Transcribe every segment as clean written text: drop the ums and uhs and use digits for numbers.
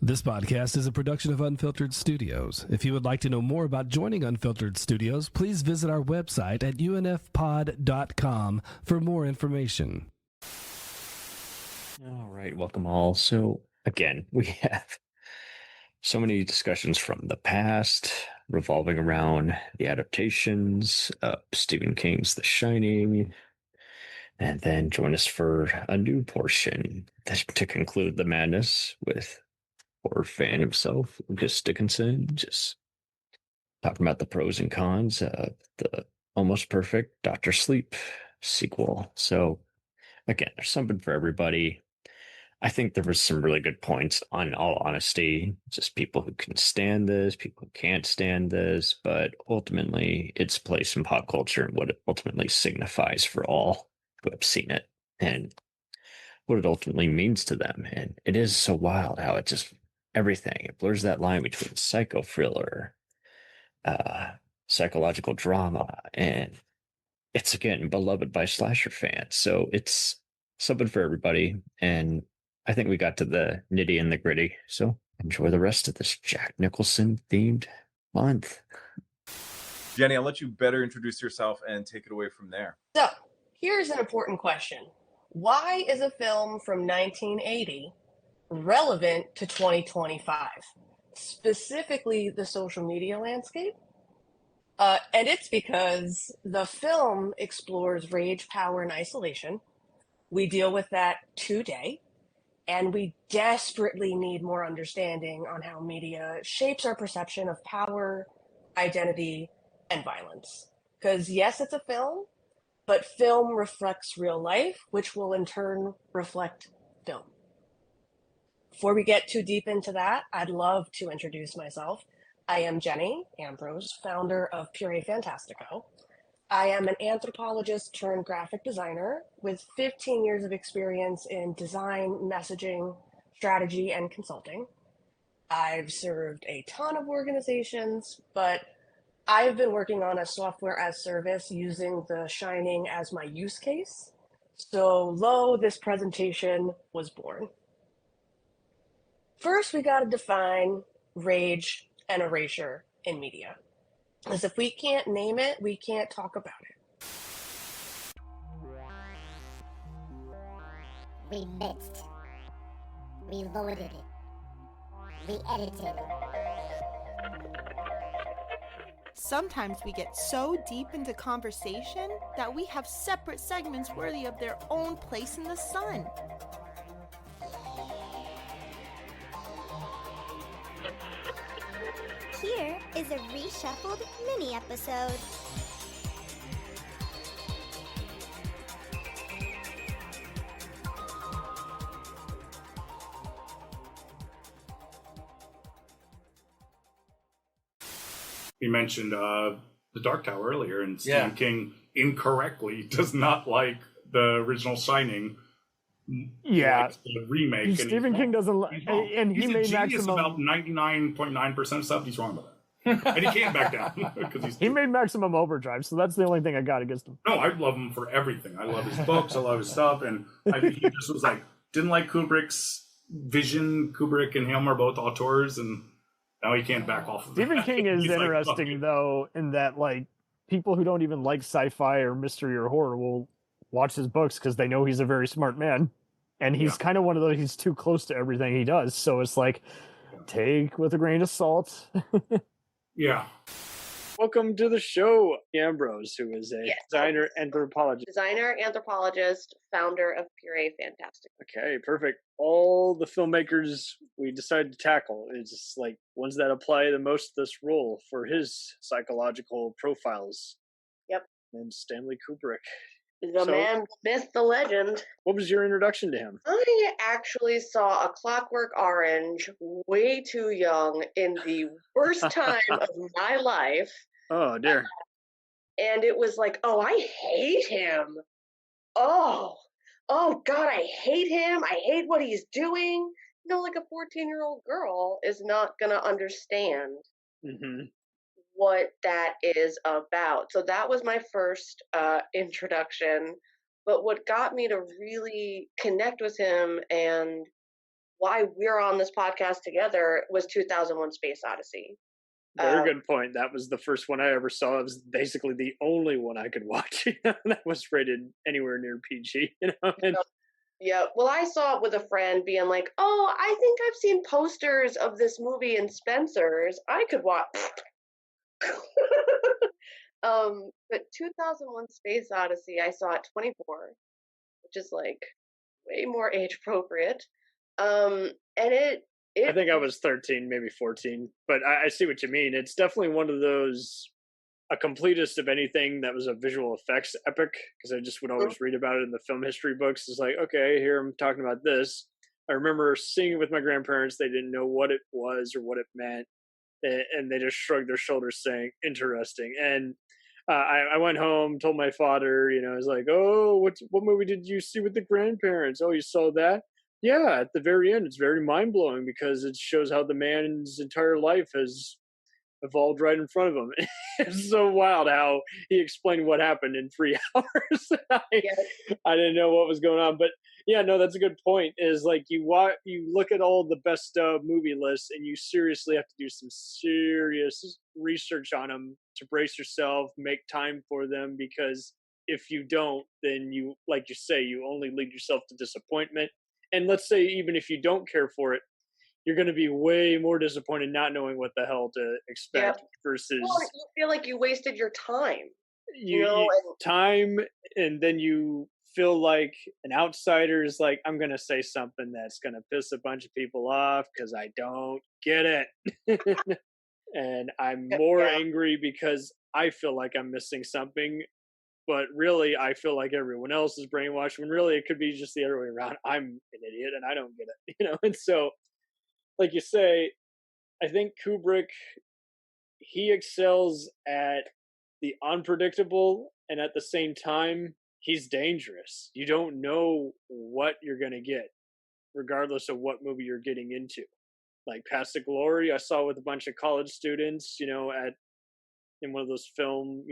This podcast is a production of Unfiltered Studios. If you would like to know more about joining Unfiltered Studios, please visit our website at unfpod.com for more information. All right, welcome all. So again, we have so many discussions from the past revolving around the adaptations of Stephen King's The Shining, and then join us for a new portion to conclude the madness with horror fan himself, Dickinson, just talking about the pros and cons of the almost perfect Dr. Sleep sequel. So again, there's something for everybody. I think there was some really good points, on all honesty, just people who can stand this, people who can't stand this, but ultimately its place in pop culture and what it ultimately signifies for all who have seen it and what it ultimately means to them. And it is so wild how it just, everything, it blurs that line between psycho thriller, psychological drama, and it's, again, beloved by slasher fans. So it's something for everybody. And I think we got to the nitty and the gritty. So enjoy the rest of this Jack Nicholson themed month. Jenny, I'll let you better introduce yourself and take it away from there. So here's an important question. Why is a film from 1980 relevant to 2025, specifically the social media landscape? And it's because the film explores rage, power, and isolation. We deal with that today, and we desperately need more understanding on how media shapes our perception of power, identity, and violence. Because yes, it's a film, but film reflects real life, which will in turn reflect film. Before we get too deep into that, I'd love to introduce myself. I am Jenny Ambrose, founder of Puree Fantastico. I am an anthropologist turned graphic designer with 15 years of experience in design, messaging, strategy, and consulting. I've served a ton of organizations, but I've been working on a software as service using The Shining as my use case. So this presentation was born. First, we got to define rage and erasure in media. Because if we can't name it, we can't talk about it. We mixed. We loaded it. We edited it. Sometimes we get so deep into conversation that we have separate segments worthy of their own place in the sun. Here is a reshuffled mini episode. We mentioned The Dark Tower earlier, and Stephen King incorrectly does not like the original Shining. Yeah, the remake. Stephen King doesn't like, and he made maximum about 99.9% of stuff. He's wrong about that, and he can't back down because he made Maximum Overdrive. So that's the only thing I got against him. No, I love him for everything. I love his books. I love his stuff, and I think he just was like didn't like Kubrick's vision. Kubrick and him are both auteurs, and now he can't back off of Stephen that. King is He's interesting like, though, in that like people who don't even like sci-fi or mystery or horror will watch his books because they know he's a very smart man, and he's kind of one of those. He's too close to everything he does, so it's like take with a grain of salt. Yeah. Welcome to the show, Ambrose, who is a designer, anthropologist. Designer, anthropologist, founder of Puree Fantastic. Okay, perfect. All the filmmakers we decided to tackle is just like ones that apply the most to this role for his psychological profiles. Yep. And Stanley Kubrick. The man, the myth, the legend. What was your introduction to him? I actually saw A Clockwork Orange way too young in the worst time of my life. Oh, dear. And it was like, oh, I hate him. Oh, God, I hate him. I hate what he's doing. You know, like a 14-year-old girl is not going to understand what that is about. So that was my first introduction. But what got me to really connect with him and why we're on this podcast together was 2001 Space Odyssey. Very good point. That was the first one I ever saw. It was basically the only one I could watch that was rated anywhere near PG. And yeah. Well, I saw it with a friend being like, oh, I think I've seen posters of this movie in Spencer's. I could watch. But 2001 Space Odyssey, I saw at 24, which is like way more age appropriate. And I think I was 13, maybe 14, but I see what you mean. It's definitely one of those, a completist of anything that was a visual effects epic, because I just would always read about it in the film history books. It's like, okay, here I'm talking about this. I remember seeing it with my grandparents. They didn't know what it was or what it meant, and they just shrugged their shoulders saying, interesting. And I went home, told my father, I was like, oh, what movie did you see with the grandparents? Oh, you saw that? Yeah, at the very end, it's very mind-blowing because it shows how the man's entire life has evolved right in front of him. It's so wild how he explained what happened in 3 hours. I didn't know what was going on. But yeah, no, that's a good point. Is like you look at all the best movie lists and you seriously have to do some serious research on them to brace yourself, make time for them, because if you don't, then you, like you say, you only lead yourself to disappointment. And let's say even if you don't care for it, you're going to be way more disappointed not knowing what the hell to expect versus... Well, you feel like you wasted your time. Time, and then you feel like an outsider is like, I'm going to say something that's going to piss a bunch of people off because I don't get it. And I'm more angry because I feel like I'm missing something. But really, I feel like everyone else is brainwashed when really it could be just the other way around. I'm an idiot and I don't get it, And so, like you say, I think Kubrick, he excels at the unpredictable, and at the same time, he's dangerous. You don't know what you're going to get, regardless of what movie you're getting into. Like Past the Glory, I saw with a bunch of college students, in one of those film,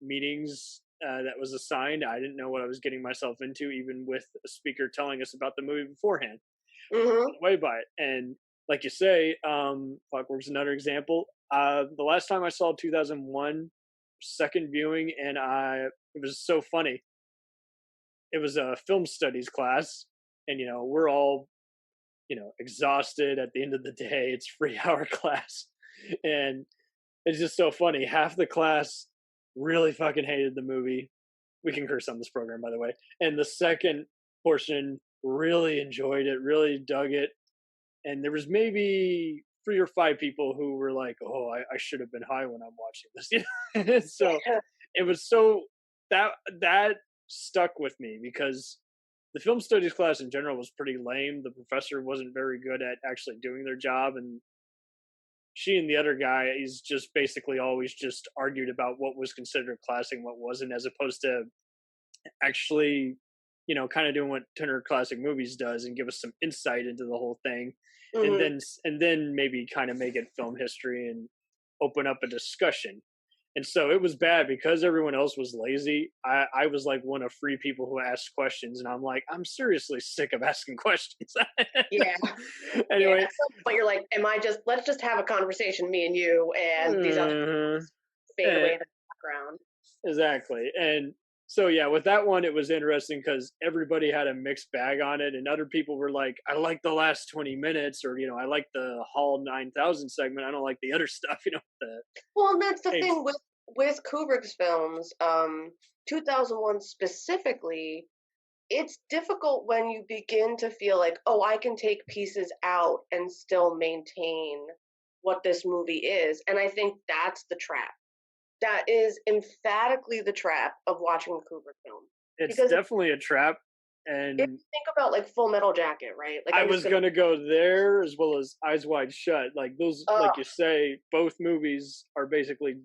meetings that was assigned. I didn't know what I was getting myself into, even with a speaker telling us about the movie beforehand. Way by it. And like you say, Clockwork's another example. The last time I saw 2001, second viewing, and it was so funny. It was a film studies class, and we're all exhausted at the end of the day. It's 3-hour class, and it's just so funny. Half the class really fucking hated the movie. We can curse on this program, by the way. And the second portion really enjoyed it, really dug it. And there was maybe 3 or 5 people who were like, oh, I should have been high when I'm watching this. So it was so, that stuck with me because the film studies class in general was pretty lame. The professor wasn't very good at actually doing their job. And she and the other guy, he's just basically always just argued about what was considered classic and what wasn't, as opposed to actually, kind of doing what Turner Classic Movies does and give us some insight into the whole thing. And then maybe kind of make it film history and open up a discussion. And so it was bad because everyone else was lazy. I was like one of 3 people who asked questions, and I'm like, I'm seriously sick of asking questions. Anyway, at some point you're like, let's just have a conversation, me and you, and these other fade away in the background. Exactly. And so yeah, with that one, it was interesting because everybody had a mixed bag on it, and other people were like, I like the last 20 minutes, or I like the Hall 9000 segment. I don't like the other stuff. Well, and that's the thing with Kubrick's films, 2001 specifically. It's difficult when you begin to feel like, oh, I can take pieces out and still maintain what this movie is, and I think that's the trap. That is emphatically the trap of watching a Kubrick film. It's definitely a trap. And if you think about like Full Metal Jacket, right? Like I was going to go there, as well as Eyes Wide Shut. Like those, like you say, both movies are basically,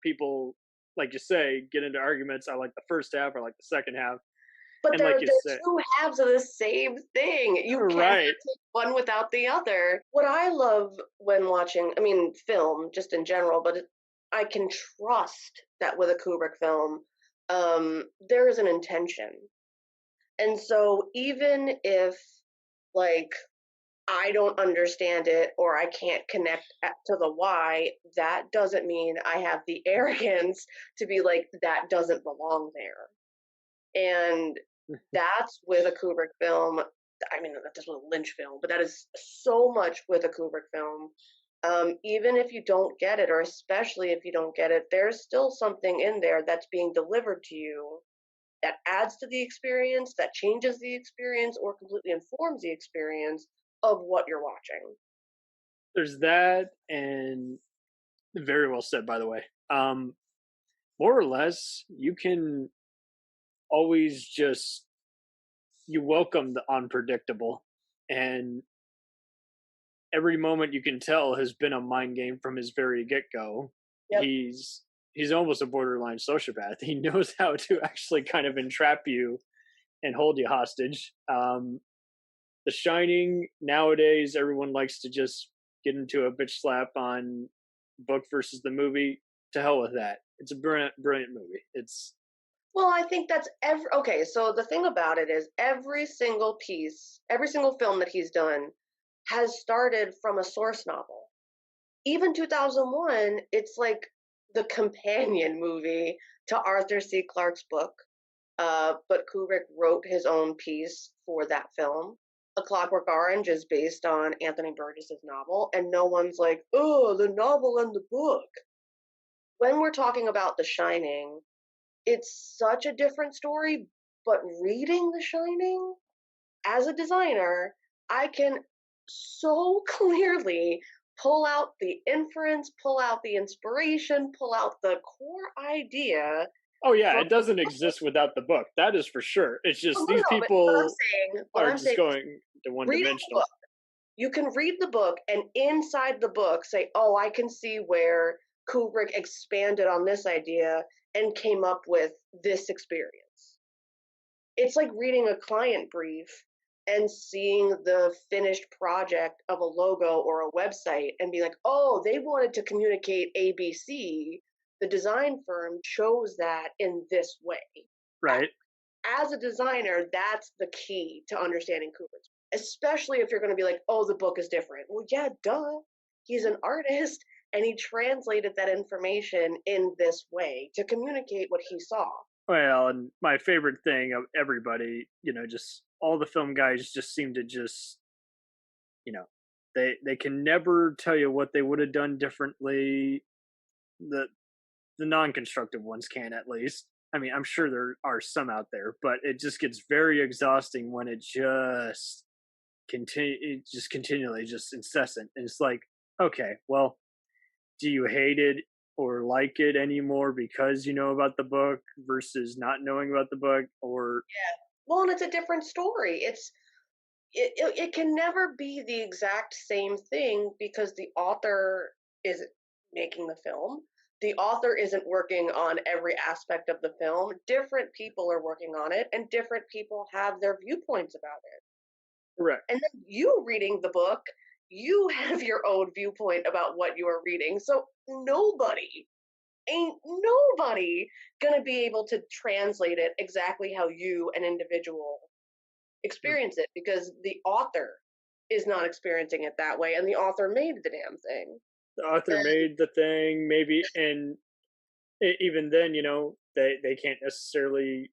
people, like you say, get into arguments. I like the first half, I like the second half. But they're 2 halves of the same thing. You can't take one without the other. What I love when watching, film just in general, but I can trust that with a Kubrick film, there is an intention. And so even if, like, I don't understand it or I can't connect to the why, that doesn't mean I have the arrogance to be like, that doesn't belong there. And that's with a Kubrick film. I mean, that's with a Lynch film, but that is so much with a Kubrick film. Even if you don't get it, or especially if you don't get it, there's still something in there that's being delivered to you that adds to the experience, that changes the experience, or completely informs the experience of what you're watching. There's that, and very well said, by the way. More or less, you can always just you welcome the unpredictable, and every moment you can tell has been a mind game from his very get-go. Yep. He's almost a borderline sociopath. He knows how to actually kind of entrap you and hold you hostage. The Shining, nowadays, everyone likes to just get into a bitch slap on book versus the movie. To hell with that. It's a brilliant movie. Well, I think that's okay. So the thing about it is every single film that he's done has started from a source novel. Even 2001, it's like the companion movie to Arthur C. Clarke's book. But Kubrick wrote his own piece for that film. A Clockwork Orange is based on Anthony Burgess's novel, and no one's like, oh, the novel and the book. When we're talking about The Shining, it's such a different story, but reading The Shining, as a designer, I can so clearly pull out the inference, pull out the inspiration, pull out the core idea. Oh yeah, it doesn't exist without the book. That is for sure. It's just these No, people what are I'm just saying going to one-dimensional. You can read the book and inside the book say, oh, I can see where Kubrick expanded on this idea and came up with this experience. It's like reading a client brief and seeing the finished project of a logo or a website and be like, oh, they wanted to communicate ABC. The design firm chose that in this way. Right. As a designer, that's the key to understanding Kubrick, especially if you're going to be like, oh, the book is different. Well, yeah, duh. He's an artist, and he translated that information in this way to communicate what he saw. Well, and my favorite thing of everybody, just all the film guys just seem to just, they can never tell you what they would have done differently. The non-constructive ones can, at least. I mean, I'm sure there are some out there, but it just gets very exhausting when it just continually just incessant. And it's like, okay, well, do you hate it or like it anymore because you know about the book versus not knowing about the book? Or well, and it's a different story. It can never be the exact same thing because the author is making the film. The author isn't working on every aspect of the film. Different people are working on it, and different people have their viewpoints about it. Correct. And then you reading the book, you have your own viewpoint about what you are reading. So ain't nobody gonna be able to translate it exactly how you, an individual, experience it, because the author is not experiencing it that way, and the author made the damn thing. The author made the thing, maybe, and even then, they can't necessarily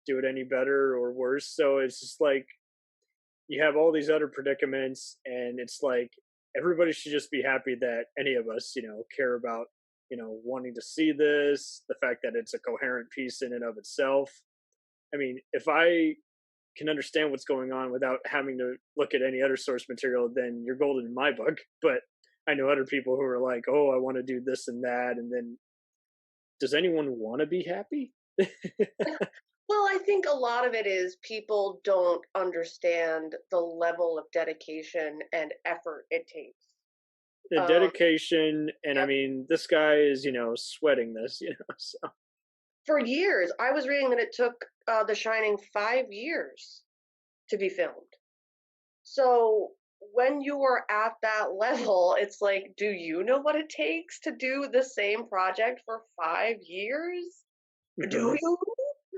do it any better or worse. So it's just like you have all these other predicaments, and it's like everybody should just be happy that any of us, care about, wanting to see this, the fact that it's a coherent piece in and of itself. I mean, if I can understand what's going on without having to look at any other source material, then you're golden in my book. But I know other people who are like, oh, I want to do this and that. And then does anyone want to be happy? Well, I think a lot of it is people don't understand the level of dedication and effort it takes. The dedication, and I mean, this guy is, sweating this, so. For years, I was reading that it took The Shining 5 years to be filmed. So when you are at that level, it's like, do you know what it takes to do the same project for 5 years? Do you?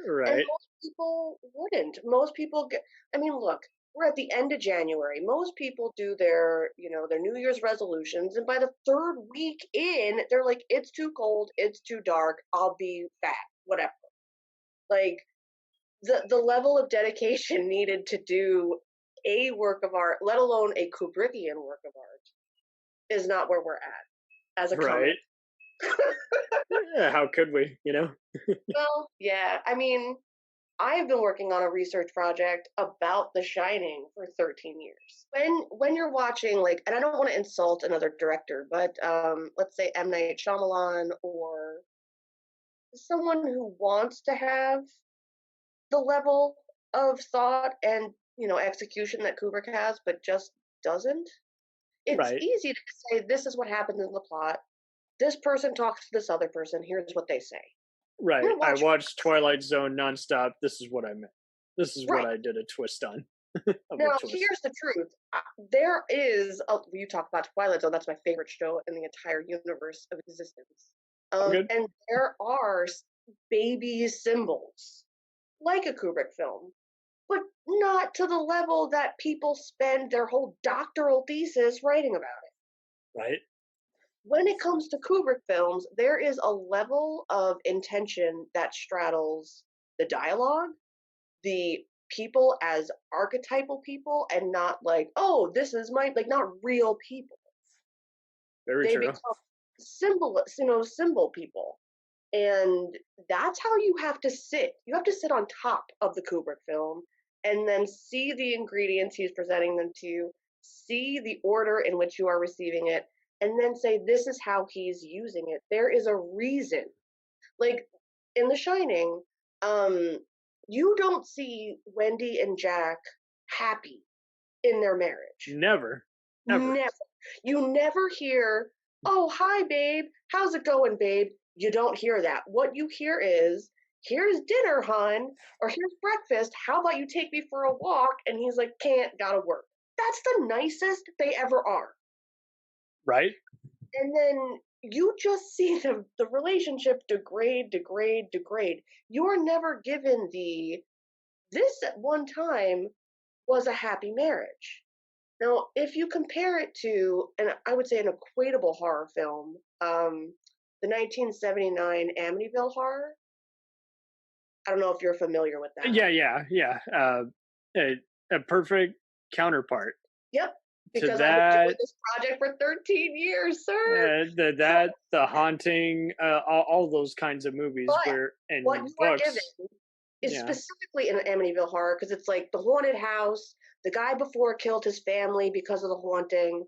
Right. And most people wouldn't. Most people look, we're at the end of January. Most people do their, their New Year's resolutions, and by the third week in, they're like, it's too cold, it's too dark, I'll be fat, whatever. Like, the level of dedication needed to do a work of art, let alone a Kubrickian work of art, is not where we're at as a right. Yeah, how could we, Well, yeah. I mean, I have been working on a research project about The Shining for 13 years. When you're watching, like, and I don't want to insult another director, but let's say M. Night Shyamalan, or someone who wants to have the level of thought and execution that Kubrick has, but just doesn't. It's Right. easy to say, this is what happens in the plot. This person talks to this other person. Here's what they say. Right. We're I watching- watched Twilight Zone nonstop. This is what I meant. This is what Right. I did a twist on. Now, here's the truth. There is, you talk about Twilight Zone, that's my favorite show in the entire universe of existence. Good. And there are baby symbols, like a Kubrick film, but not to the level that people spend their whole doctoral thesis writing about it. Right. When it comes to Kubrick films, there is a level of intention that straddles the dialogue, the people as archetypal people, and not like, oh, this is not real people. Very They true. become symbol people. And that's how you have to sit. You have to sit on top of the Kubrick film and then see the ingredients he's presenting them to you, see the order in which you are receiving it, and then say, this is how he's using it. There is a reason. Like, in The Shining, you don't see Wendy and Jack happy in their marriage. Never. Never. You never hear, oh, hi, babe. How's it going, babe? You don't hear that. What you hear is, here's dinner, hon, or here's breakfast. How about you take me for a walk? And he's like, can't, gotta work. That's the nicest they ever are. Right. And then you just see the relationship degrade. You are never given this at one time was a happy marriage. Now, if you compare it to, and I would say an equatable horror film, the 1979 Amityville Horror. I don't know if you're familiar with that. Yeah. A perfect counterpart. Yep. Because that, I've been doing this project for 13 years, sir. The Haunting, all those kinds of movies where and what you are books. given is specifically in Amityville Horror, because it's like the haunted house. The guy before killed his family because of the haunting.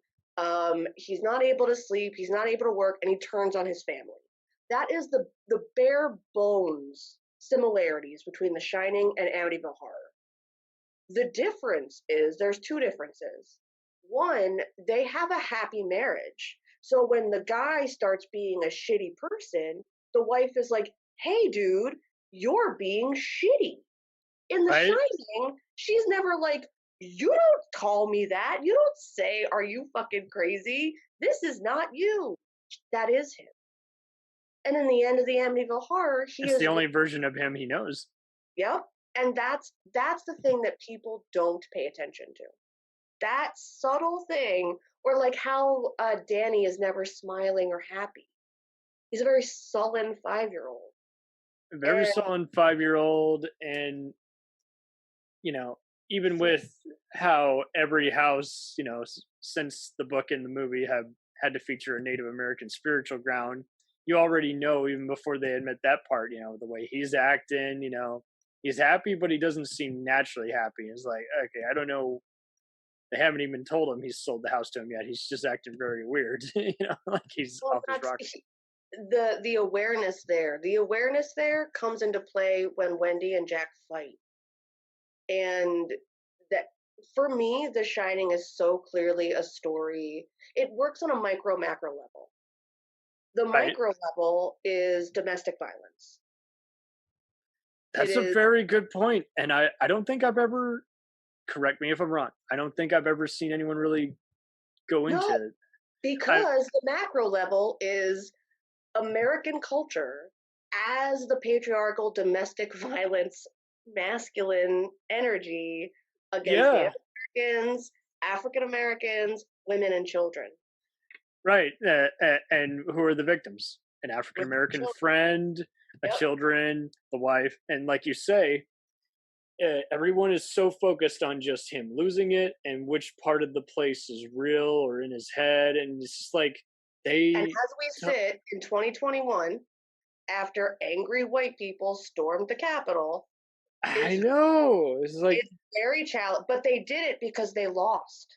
He's not able to sleep. He's not able to work, and he turns on his family. That is the bare bones similarities between The Shining and Amityville Horror. The difference is there's two differences. One, they have a happy marriage. So when the guy starts being a shitty person, the wife is like, hey, dude, you're being shitty. In The Shining, she's never like, you don't call me that. You don't say, are you fucking crazy? This is not you. That is him. And in the end of the Amityville Horror, it's the only version of him he knows. Yep. And that's the thing that people don't pay attention to. That subtle thing, or like how Danny is never smiling or happy. He's a very sullen 5-year-old. Very sullen 5-year-old, and even with how every house, since the book and the movie have had to feature a Native American spiritual ground, you already know, even before they admit that part, the way he's acting, he's happy, but he doesn't seem naturally happy. It's like, okay, I don't know. They haven't even told him he's sold the house to him yet. He's just acting very weird, like he's off his rocker. The awareness there comes into play when Wendy and Jack fight. And that, for me, The Shining is so clearly a story. It works on a micro macro level. The micro level is domestic violence. That's a very good point. And I don't think I've ever, correct me if I'm wrong, I don't think I've ever seen anyone really go into it. Because the macro level is American culture as the patriarchal domestic violence masculine energy against Native Mexicans, African Americans, women, and children. Right. And who are the victims? An African American friend, children, the wife, and like you say, everyone is so focused on just him losing it and which part of the place is real or in his head, and it's just like they. And as we sit in 2021, after angry white people stormed the Capitol, I know it's like it's very challenging, but they did it because they lost.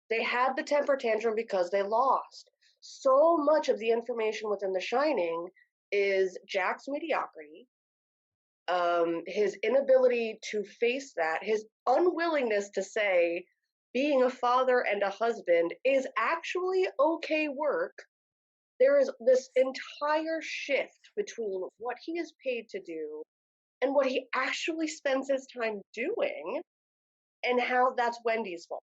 They had the temper tantrum because they lost. So much of the information within The Shining is Jack's mediocrity, his inability to face that, his unwillingness to say being a father and a husband is actually okay work. There is this entire shift between what he is paid to do and what he actually spends his time doing, and how that's Wendy's fault.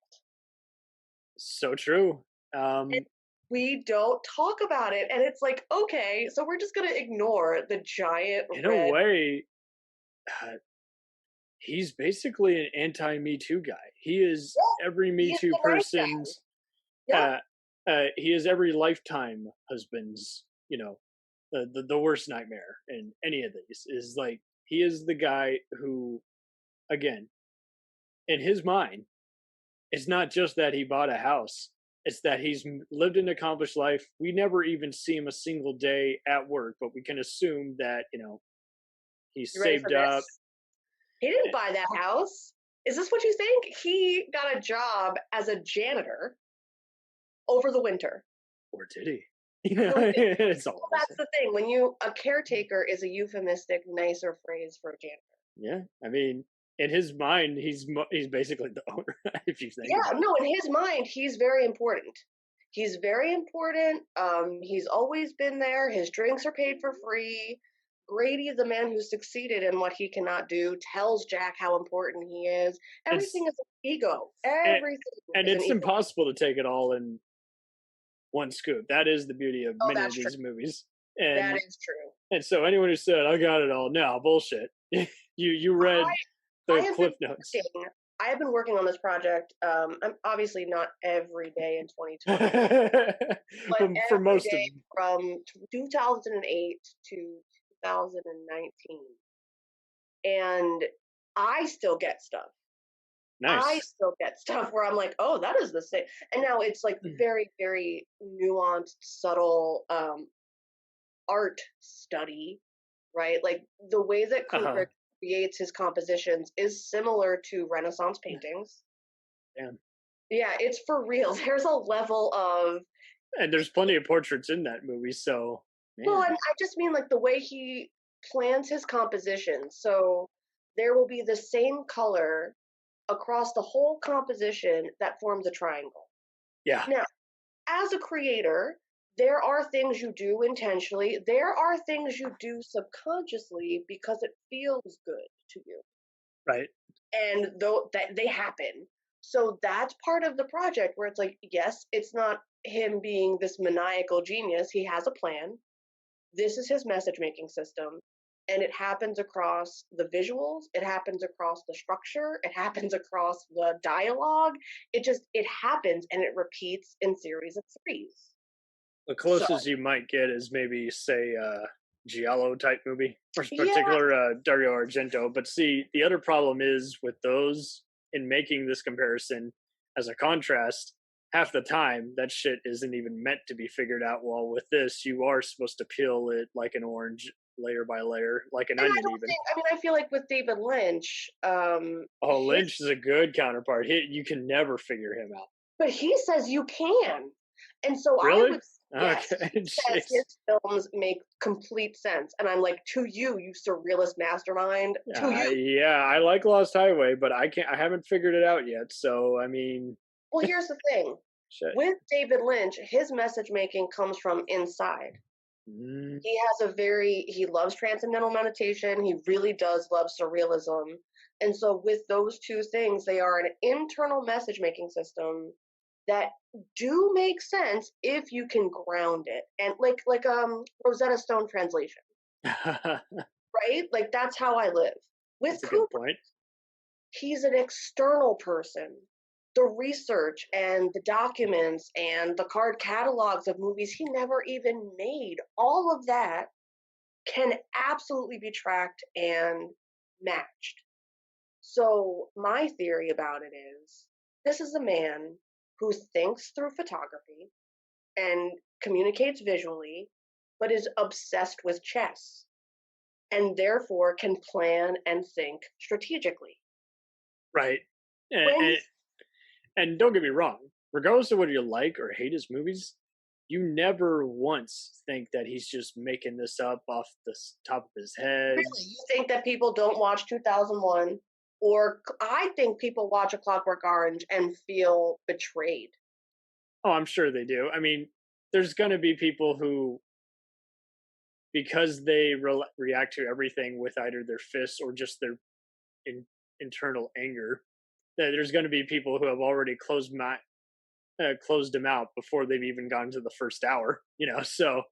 So true. And we don't talk about it, and it's like, okay, so we're just gonna ignore the giant. In a way, he's basically an anti-Me Too guy. He is every Me Too person's. He is every lifetime husband's. The worst nightmare in any of these is like he is the guy who, again, in his mind, it's not just that he bought a house. It's that he's lived an accomplished life. We never even see him a single day at work, but we can assume that, he's saved up. He didn't buy that house. Is this what you think? He got a job as a janitor over the winter. Or did he? That's the thing. A caretaker is a euphemistic, nicer phrase for a janitor. Yeah, I mean, in his mind, he's basically the owner. If you think. Yeah, no, in his mind, he's very important. He's very important. He's always been there. His drinks are paid for free. Grady, the man who succeeded in what he cannot do, tells Jack how important he is. Everything is an ego. Everything. And it's impossible to take it all in one scoop. That is the beauty of many of these movies. And, that is true. And so anyone who said, I got it all, no, bullshit. you read the Cliff Notes. I have been working on this project. I'm obviously not every day in 2020, but for most of them. From 2008 to 2019. And I still get stuff. Nice. I still get stuff where I'm like, oh, that is the same. And now it's like very, very nuanced, subtle art study, right? Like the way that Kubrick creates his compositions is similar to Renaissance paintings. Yeah, it's for real. There's a level of... And there's plenty of portraits in that movie, so... Man. Well, and I just mean like the way he plans his compositions. So there will be the same color across the whole composition that forms a triangle. Yeah. Now, as a creator, there are things you do intentionally. There are things you do subconsciously because it feels good to you. Right. And though that they happen. So that's part of the project where it's like, yes, it's not him being this maniacal genius. He has a plan. This is his message making system. And it happens across the visuals. It happens across the structure. It happens across the dialogue. It happens and it repeats in series of threes. The closest you might get is maybe, say, Giallo type movie, or particular Dario Argento. But see, the other problem is with those, in making this comparison as a contrast, half the time that shit isn't even meant to be figured out. Well, with this, you are supposed to peel it like an orange, layer by layer, like an onion even. I feel like with David Lynch... Lynch is a good counterpart. You can never figure him out. But he says you can. And so really? I would... Yes, okay. He says his films make complete sense. And I'm like, to you surrealist mastermind. Yeah, I like Lost Highway, but I haven't figured it out yet. So, I mean... Well, here's the thing. With David Lynch, his message making comes from inside. He loves transcendental meditation. He really does love surrealism. And so with those two things, they are an internal message making system that do make sense if you can ground it. And like Rosetta Stone translation. Right? Like that's how I live. With Kubrick, he's an external person the research and the documents and the card catalogs of movies he never even made, all of that can absolutely be tracked and matched. So my theory about it is this is a man who thinks through photography and communicates visually, but is obsessed with chess and therefore can plan and think strategically. Right. And, When and, and don't get me wrong, regardless of whether you like or hate his movies, you never once think that he's just making this up off the top of his head. really, you think that people don't watch 2001, or I think people watch A Clockwork Orange and feel betrayed. Oh, I'm sure they do. I mean, there's going to be people who, because they react to everything with either their fists or just their internal anger, that there's going to be people who have already closed them out before they've even gotten to the first hour, so.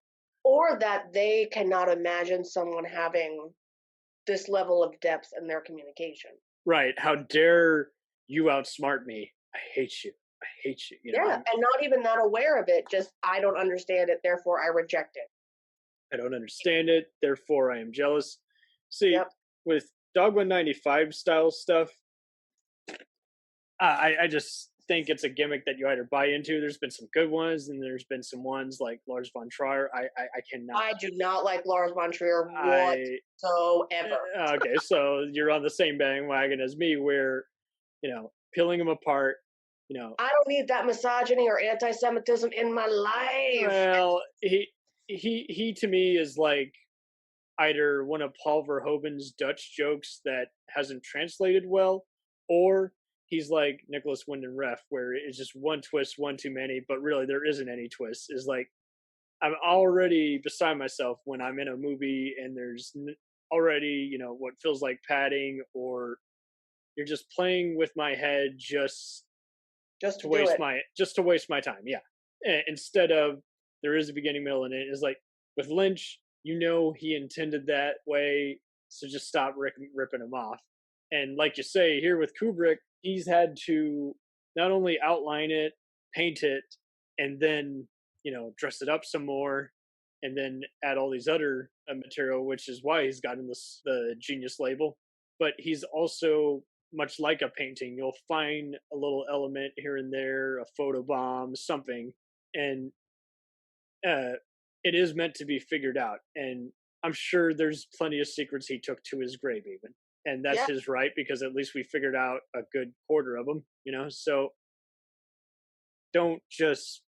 Or that they cannot imagine someone having this level of depth in their communication. Right. How dare you outsmart me? I hate you. I hate you. Yeah, and not even not aware of it, just I don't understand it, therefore I reject it. I don't understand it, therefore I am jealous. See, with Dogma 95 style stuff, I just think it's a gimmick that you either buy into. There's been some good ones, and there's been some ones like Lars Von Trier. I cannot. I do not like Lars Von Trier whatsoever. Okay, so you're on the same bandwagon as me, where peeling them apart. I don't need that misogyny or anti-Semitism in my life. Well, he to me is like either one of Paul Verhoeven's Dutch jokes that hasn't translated well, or he's like Nicholas Winding Refn, where it's just one twist, one too many, but really there isn't any twist. Is like I'm already beside myself when I'm in a movie and there's already what feels like padding, or you're just playing with my head just to waste my time. Yeah, instead of there is a beginning, middle, and end. It's like with Lynch, he intended that way, so just stop ripping him off. And like you say here with Kubrick, he's had to not only outline it, paint it, and then dress it up some more, and then add all these other material, which is why he's gotten the genius label. But he's also, much like a painting, you'll find a little element here and there, a photobomb, something, and it is meant to be figured out. And I'm sure there's plenty of secrets he took to his grave, even, and that's his right, because at least we figured out a good quarter of them, So don't just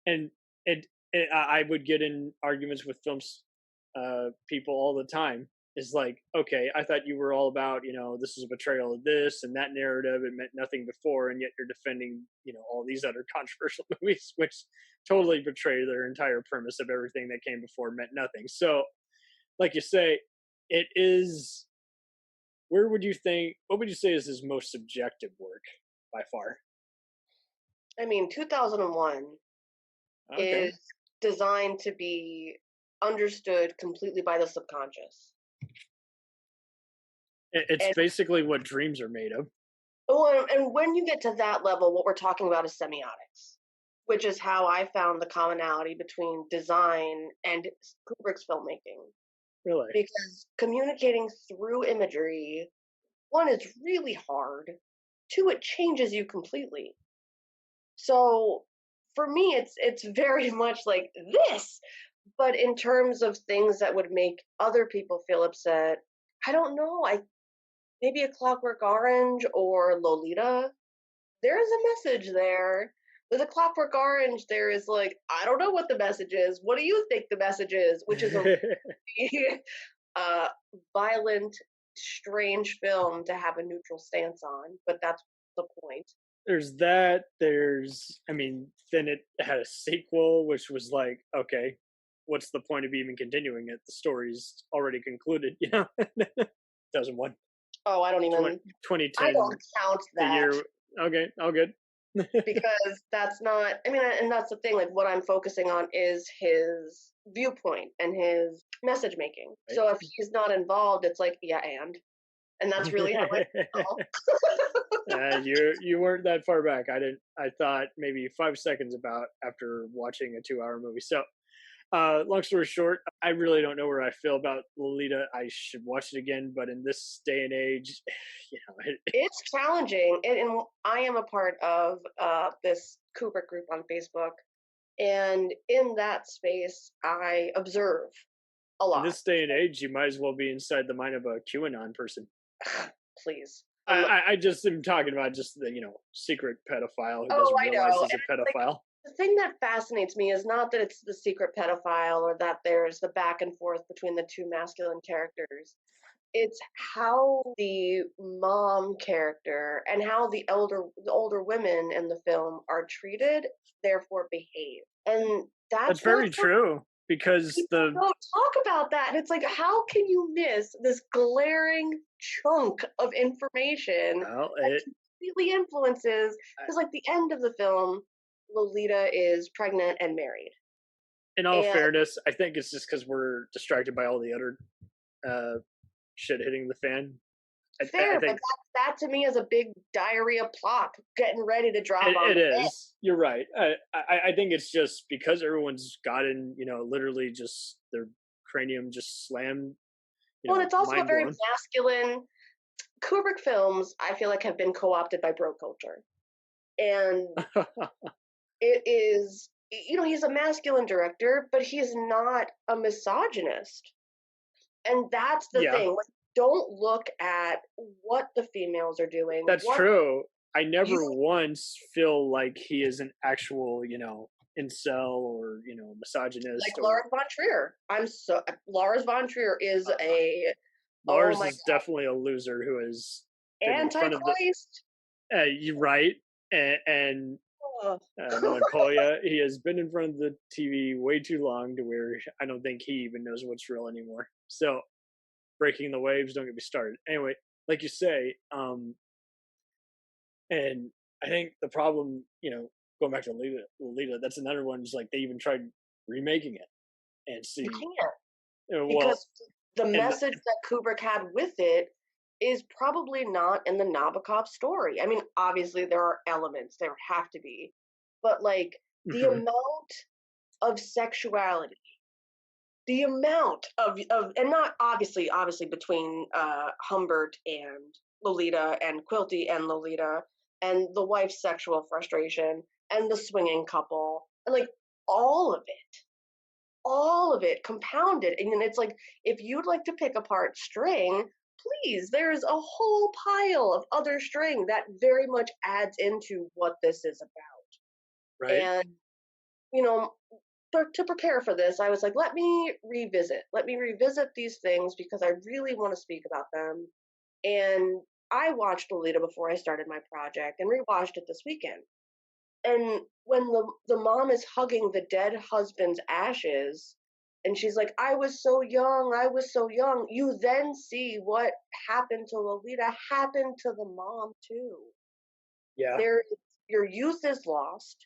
and I would get in arguments with films people all the time. Is like, okay, I thought you were all about, this is a betrayal of this and that narrative. It meant nothing before, and yet you're defending, all these other controversial movies, which totally betray their entire premise of everything that came before meant nothing. So, like you say, it is. What would you say is his most subjective work by far? I mean, 2001 is designed to be understood completely by the subconscious. It's basically what dreams are made of. Oh, and when you get to that level, what we're talking about is semiotics, which is how I found the commonality between design and Kubrick's filmmaking. Really? Because communicating through imagery, one, is really hard. Two, it changes you completely. So for me, it's very much like this. But in terms of things that would make other people feel upset, I don't know. Maybe A Clockwork Orange or Lolita. There's a message there. With A Clockwork Orange, there is like, I don't know what the message is. What do you think the message is? Which is a violent, strange film to have a neutral stance on, but that's the point. There's that. Then it had a sequel, which was like, okay, what's the point of even continuing it? The story's already concluded, 2001. Oh, I don't even. 2010. I don't count that. The year. Okay, all good. Because that's not. And that's the thing. Like, what I'm focusing on is his viewpoint and his message making. Right. So if he's not involved, it's like, yeah, and And that's really how I feel. You weren't that far back. I thought maybe 5 seconds about after watching a 2-hour movie. So, long story short, I really don't know where I feel about Lolita. I should watch it again, but in this day and age, it's challenging. And I am a part of this Kubrick group on Facebook, and in that space, I observe a lot. In this day and age, you might as well be inside the mind of a QAnon person. Please. I just am talking about just the secret pedophile who doesn't realize he's a pedophile. The thing that fascinates me is not that it's the secret pedophile or that there's the back and forth between the two masculine characters. It's how the mom character and how the older women in the film are treated, therefore behave. And that's very true. Because don't talk about that. And it's like, how can you miss this glaring chunk of information that completely influences? Because, like, the end of the film, Lolita is pregnant and married. In all fairness, I think it's just because we're distracted by all the other shit hitting the fan. Fair, but that to me is a big diarrhea plot getting ready to drop on it the is. You're right. I think it's just because everyone's gotten, literally just their cranium just slammed. Well, it's also a very masculine. Kubrick films, I feel like, have been co-opted by bro culture. And it is, he's a masculine director, but he's not a misogynist. And that's the thing. Like, don't look at what the females are doing. That's true. I never once feel like he is an actual, incel or, misogynist. Like Lars Von Trier. Lars Von Trier is Lars is definitely a loser who is Antichrist. You're right. And Melancholia, he has been in front of the TV way too long to where I don't think he even knows what's real anymore. So, breaking the waves, don't get me started. Anyway, like you say, and I think the problem, going back to Lolita, that's another one. Is like they even tried remaking it, and see, you can't because the message that Kubrick had with it is probably not in the Nabokov story. I mean, obviously there are elements, there have to be, but like the amount of sexuality. The amount of and not obviously between Humbert and Lolita and Quilty and Lolita and the wife's sexual frustration and the swinging couple and like all of it compounded. And it's like, if you'd like to pick apart string, please, there's a whole pile of other string that very much adds into what this is about. Right. And to prepare for this, I was like, let me revisit these things because I really want to speak about them. And I watched Lolita before I started my project and rewatched it this weekend. And when the mom is hugging the dead husband's ashes and she's like, I was so young, you then see what happened to Lolita happened to the mom too. Yeah. Your youth is lost.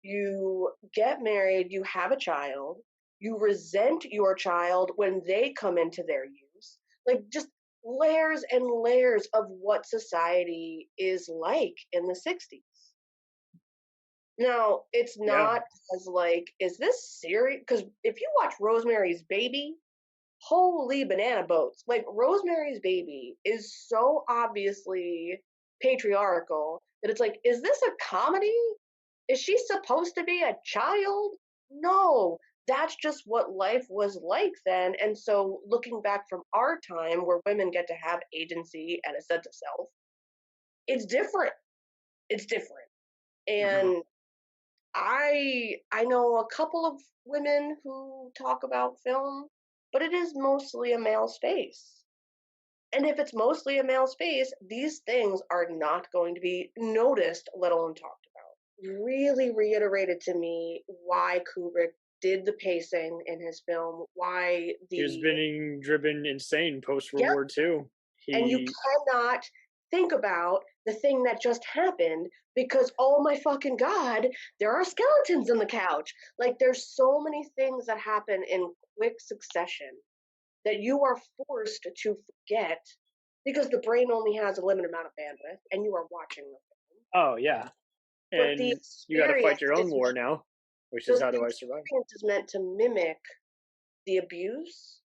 You get married, you have a child, you resent your child when they come into their use. Like, just layers and layers of what society is like in the 60s. Now, it's not as like, is this serious? Because if you watch Rosemary's Baby, holy banana boats. Like, Rosemary's Baby is so obviously patriarchal that it's like, is this a comedy? Is she supposed to be a child? No, that's just what life was like then. And so looking back from our time where women get to have agency and a sense of self, it's different. It's different. And I know a couple of women who talk about film, but it is mostly a male space. And if it's mostly a male space, these things are not going to be noticed, let alone talked about. Really reiterated to me why Kubrick did the pacing in his film, why he was being driven insane post World War II. And you cannot think about the thing that just happened because, oh my fucking God, there are skeletons in the couch. Like, there's so many things that happen in quick succession that you are forced to forget because the brain only has a limited amount of bandwidth, and you are watching the film. Oh yeah, But the and you got to fight your own experience is war meant, now, which so is how the do I survive? experience is meant to mimic the abuse,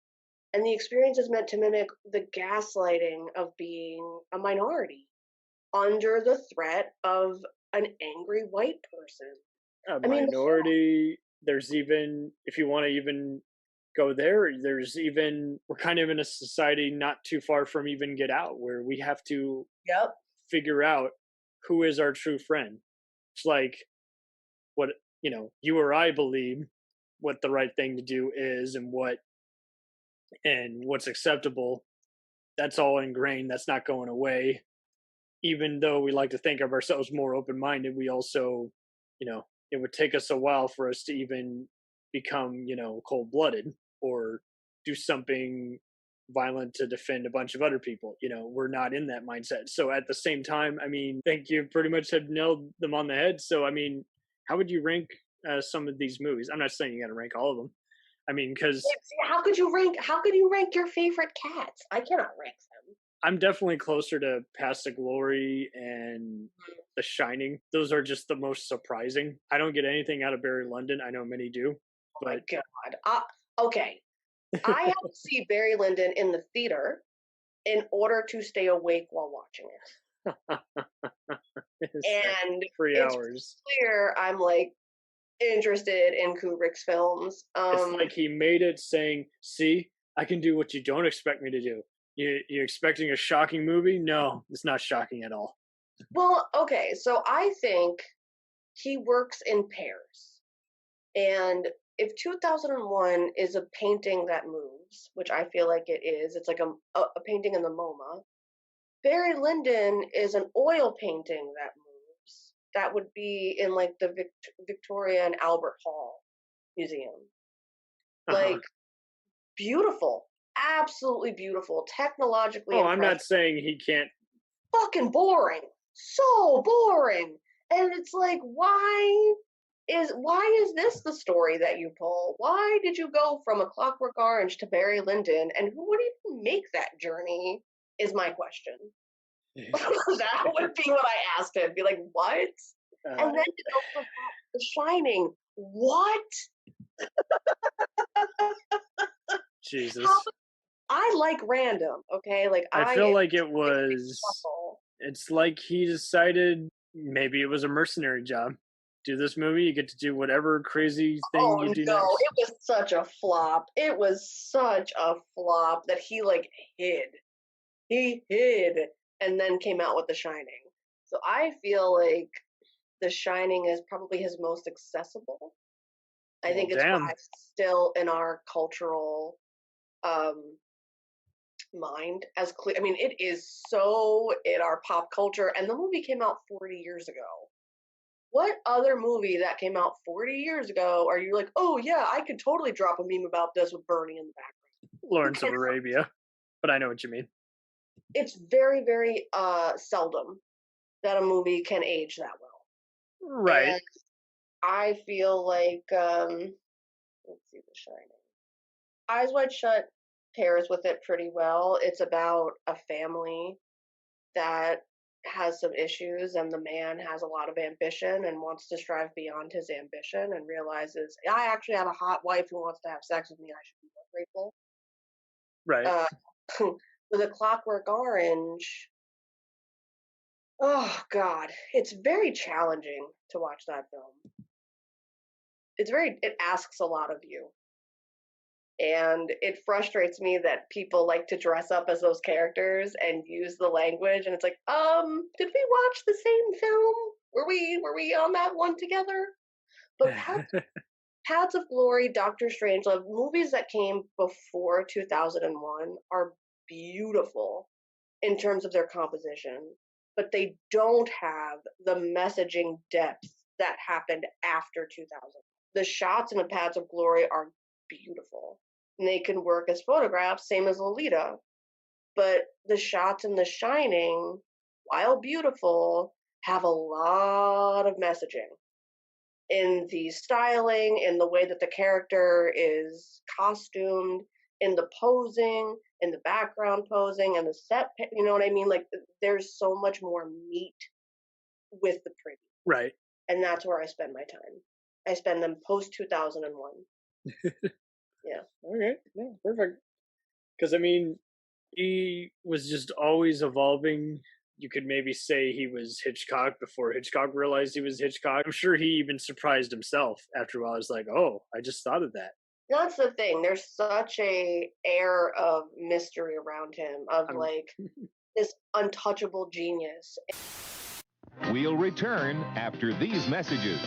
and the experience is meant to mimic the gaslighting of being a minority under the threat of an angry white person. A I mean, minority. There's even, if you want to even go there, there's even, we're kind of in a society not too far from even Get Out, where we have to yep. figure out who is our true friend. It's like what, you or I believe what the right thing to do is and what's acceptable. That's all ingrained. That's not going away. Even though we like to think of ourselves more open-minded, we also, it would take us a while for us to even become, cold-blooded or do something violent to defend a bunch of other people. We're not in that mindset. So at the same time, I mean, I think you pretty much have nailed them on the head. So, I mean, how would you rank some of these movies? I'm not saying you got to rank all of them. I mean, because how could you rank your favorite cats? I cannot rank them. I'm definitely closer to Past the Glory and The Shining. Those are just the most surprising. I don't get anything out of Barry Lyndon. I know many do. Oh my God. Okay. I have to see Barry Lyndon in the theater in order to stay awake while watching it. And 3 hours. It's clear I'm like interested in Kubrick's films. It's like he made it saying, see, I can do what you don't expect me to do. You're expecting a shocking movie? No, it's not shocking at all. Well, okay, so I think he works in pairs. And if 2001 is a painting that moves, which I feel like it is, it's like a painting in the MoMA. Barry Lyndon is an oil painting that moves. That would be in like the Victoria and Albert Hall Museum. Like, beautiful. Absolutely beautiful. Technologically I'm impressive. not saying he can't. Fucking boring. So boring. And it's like, why is this the story that you pull? Why did you go from A Clockwork Orange to Barry Lyndon? And who would even make that journey is my question. That would be what I asked him. Be like, what? And then The Shining. What? Jesus. I like random, okay? Like I feel like it was. It's like he decided maybe it was a mercenary job. Do this movie, you get to do whatever crazy thing you do next. It was such a flop. It was such a flop that he like hid. He hid and then came out with The Shining. So I feel like The Shining is probably his most accessible. I think it's why it's still in our cultural mind as clear. I mean, it is so in our pop culture, and the movie came out 40 years ago. What other movie that came out 40 years ago are you like, oh yeah, I could totally drop a meme about this with Bernie in the background? Lawrence of Arabia, but I know what you mean. It's very, very seldom that a movie can age that well. Right. And I feel like, let's see, The Shining. Eyes Wide Shut pairs with it pretty well. It's about a family that has some issues, and the man has a lot of ambition and wants to strive beyond his ambition and realizes, I actually have a hot wife who wants to have sex with me. I should be more grateful. Right. With A Clockwork Orange, oh God, it's very challenging to watch that film. It asks a lot of you. And it frustrates me that people like to dress up as those characters and use the language. And it's like, did we watch the same film? Were we on that one together? But Paths of Glory, Doctor Strangelove, movies that came before 2001 are beautiful in terms of their composition, but they don't have the messaging depth that happened after 2000. The shots in the Paths of Glory are beautiful. And they can work as photographs, same as Lolita. But the shots in The Shining, while beautiful, have a lot of messaging in the styling, in the way that the character is costumed, in the posing, in the background posing, and the set. You know what I mean? Like there's so much more meat with the preview, Right. and that's where I spend my time. I spend them post 2001. Yeah. Okay. Yeah. Perfect. Because I mean, he was just always evolving. You could maybe say he was Hitchcock before Hitchcock realized he was Hitchcock. I'm sure he even surprised himself after a while. I was like, oh, I just thought of that. That's the thing. There's such a air of mystery around him, of like this untouchable genius. We'll return after these messages.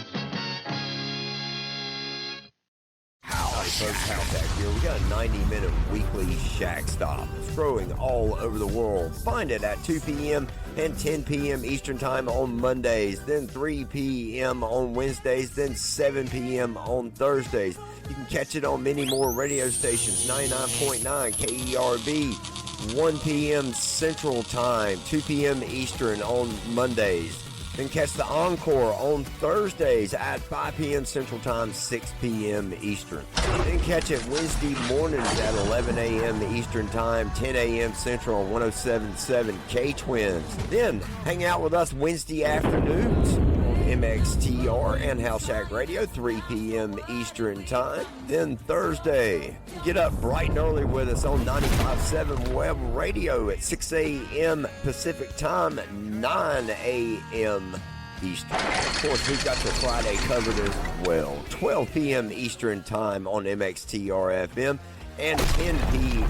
Folks, Hal back here. We got a 90-minute weekly Shack Stop. It's growing all over the world. Find it at 2 p.m. and 10 p.m. Eastern Time on Mondays, then 3 p.m. on Wednesdays, then 7 p.m. on Thursdays. You can catch it on many more radio stations, 99.9 KERB, 1 p.m. Central Time, 2 p.m. Eastern on Mondays. Then catch the encore on Thursdays at 5 p.m. Central Time, 6 p.m. Eastern. Then catch it Wednesday mornings at 11 a.m. Eastern Time, 10 a.m. Central on 107.7 K-Twins. Then hang out with us Wednesday afternoons on MXTR and House Shack Radio, 3 p.m. Eastern Time. Then Thursday, get up bright and early with us on 95.7 Web Radio at 6 a.m. Pacific Time, 9 a.m. Eastern. Of course, we've got your Friday covered as well. 12 p.m. Eastern Time on MXTR FM and 10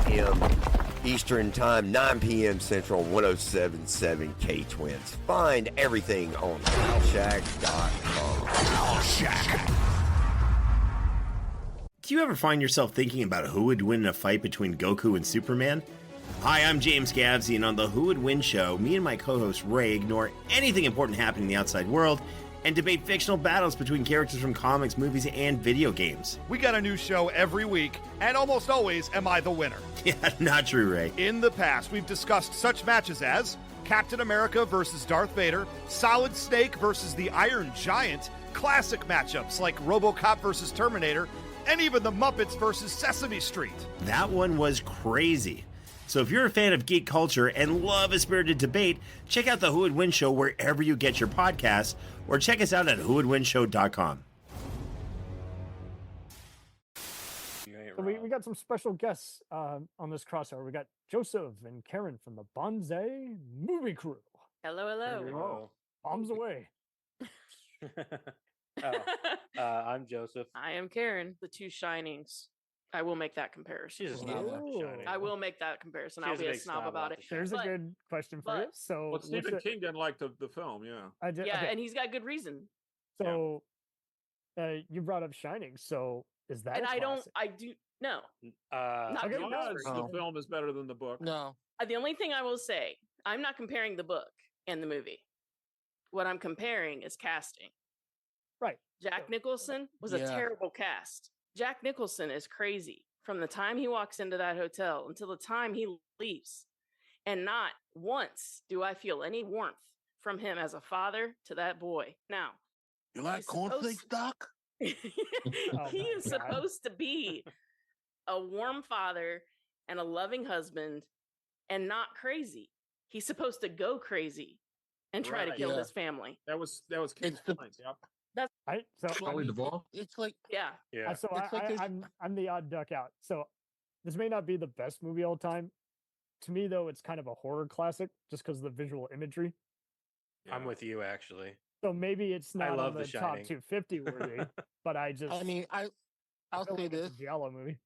p.m. Eastern Time, 9 p.m. Central, 107.7 K-Twins. Find everything on HowShack.com. HowShack. Do you ever find yourself thinking about who would win in a fight between Goku and Superman? Hi, I'm James Gavsey, and on the Who Would Win show, me and my co-host Ray ignore anything important happening in the outside world and debate fictional battles between characters from comics, movies, and video games. We got a new show every week, and almost always am I the winner. Yeah, not true, Ray. In the past, we've discussed such matches as Captain America versus Darth Vader, Solid Snake versus the Iron Giant, classic matchups like RoboCop versus Terminator, and even the Muppets versus Sesame Street. That one was crazy. So if you're a fan of geek culture and love a spirited debate, check out the Who Would Win show wherever you get your podcasts, or check us out at whowouldwinshow.com. So we got some special guests on this crossover. We got Joseph and Karen from the Bonsai movie crew. Hello, hello. Bombs away. I'm Joseph. I am Karen, the two Shinings. I will make that comparison. She's a snob about The Shining. I will make that comparison. I'll be a snob about it. There's a good question for you. So, well, Stephen King didn't like the film, yeah. And he's got good reason. So, you brought up Shining. So, is that? And I do no. Not Okay, because the film is better than the book. No. The only thing I will say, I'm not comparing the book and the movie. What I'm comparing is casting. Right. Jack Nicholson was a terrible cast. Jack Nicholson is crazy from the time he walks into that hotel until the time he leaves. And not once do I feel any warmth from him as a father to that boy. Now, you like cornflakes, Doc? He is supposed to be a warm father and a loving husband and not crazy. He's supposed to go crazy and try to kill his family. That was King's point. Yep. Shelley Duvall. It's like yeah. So I'm the odd duck out. So this may not be the best movie all time. To me, though, it's kind of a horror classic just because of the visual imagery. Yeah. I'm with you, actually. So maybe it's not on the top Shining. 250 worthy, but I'll say this. It's a Giallo movie.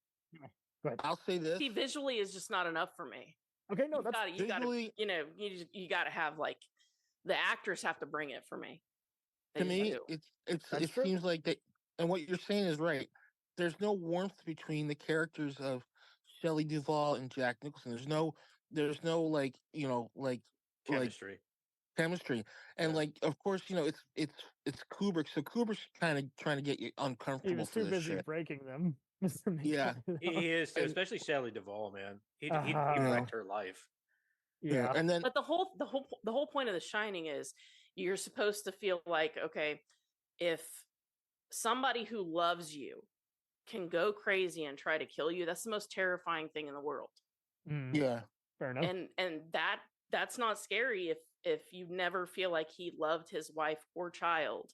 Go ahead. I'll say this. See, visually is just not enough for me. Okay, no, you gotta have like the actors have to bring it for me. To me, it seems like that, and what you're saying is right. There's no warmth between the characters of Shelley Duvall and Jack Nicholson. There's no like chemistry. Chemistry, and of course, it's Kubrick. So Kubrick's kind of trying to get you uncomfortable. He was too busy shit. breaking them. Yeah, he is too, especially Shelley Duvall, man. He wrecked her life. Yeah, and then but the whole point of The Shining is you're supposed to feel like, okay, if somebody who loves you can go crazy and try to kill you, that's the most terrifying thing in the world. Yeah, fair enough. And that's not scary if you never feel like he loved his wife or child,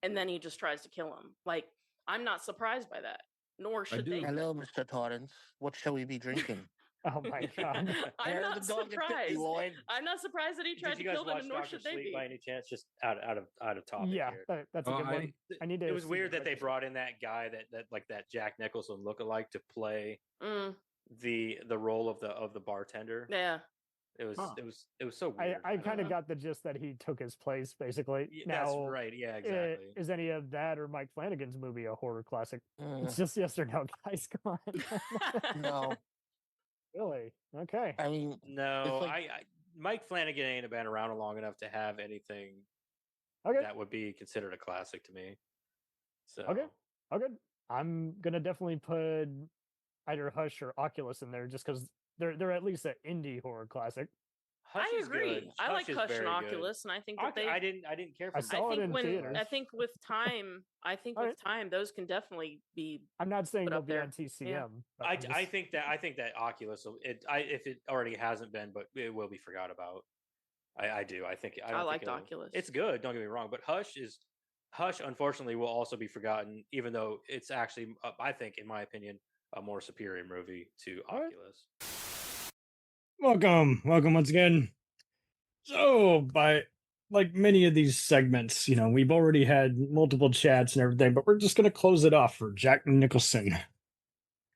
and then he just tries to kill him. Like, I'm not surprised by that, nor should they. Hello, Mr. Torrance. What shall we be drinking? Oh my god! I'm Hair of not the dog that bit surprised. you, Lloyd. I'm not surprised that he tried Did to you guys kill them, watch and nor Doctor should they Sleep be. by any chance? Just out of topic Yeah, here. that's a good one. I need to. It was see weird the that they Doctor brought in that guy that like that Jack Nicholson lookalike to play Mm. the role of the bartender. Yeah. It was so weird. I kind of got the gist that he took his place, basically. That's Now, right. Yeah, exactly. Is any of that or Mike Flanagan's movie a horror classic? It's just yes or no, guys. Come on. No. Really? Okay. I mean, No, it's like- Mike Flanagan ain't been around long enough to have anything that would be considered a classic to me. So Okay. I'm gonna definitely put either Hush or Oculus in there, just because they're at least an indie horror classic. Hush I is agree. good. I like is Hush and very good. Oculus, and I think that they. I didn't care for. I saw it in theaters. I think with time, those can definitely be. I'm not saying put they'll up be there. on TCM. Yeah. but I think that Oculus if it already hasn't been, but it will be forgot about. I do. I think I liked think Oculus. It's good. Don't get me wrong, but Hush unfortunately will also be forgotten, even though it's actually I think, in my opinion, a more superior movie to Oculus. Welcome once again. So, by like many of these segments, we've already had multiple chats and everything, but we're just going to close it off for Jack Nicholson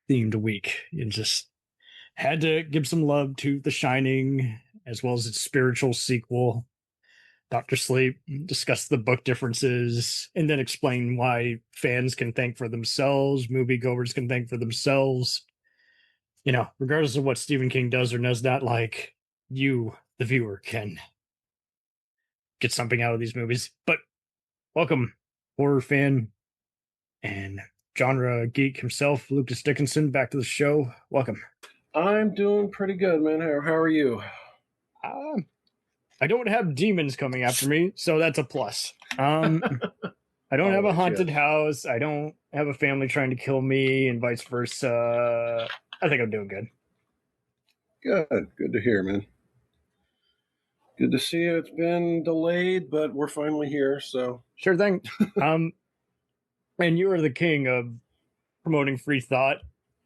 themed week. And just had to give some love to The Shining, as well as its spiritual sequel, Dr. Sleep, discuss the book differences, and then explain why fans can think for themselves, moviegoers can think for themselves. Regardless of what Stephen King does or does not like, you, the viewer, can get something out of these movies. But welcome, horror fan and genre geek himself, Lucas Dickinson, back to the show. Welcome. I'm doing pretty good, man. How are you? I don't have demons coming after me, so that's a plus. I don't have a haunted house. I don't have a family trying to kill me, and vice versa. I think I'm doing good. Good to hear, man. Good to see you. It's been delayed, but we're finally here, so. Sure thing. And you are the king of promoting free thought.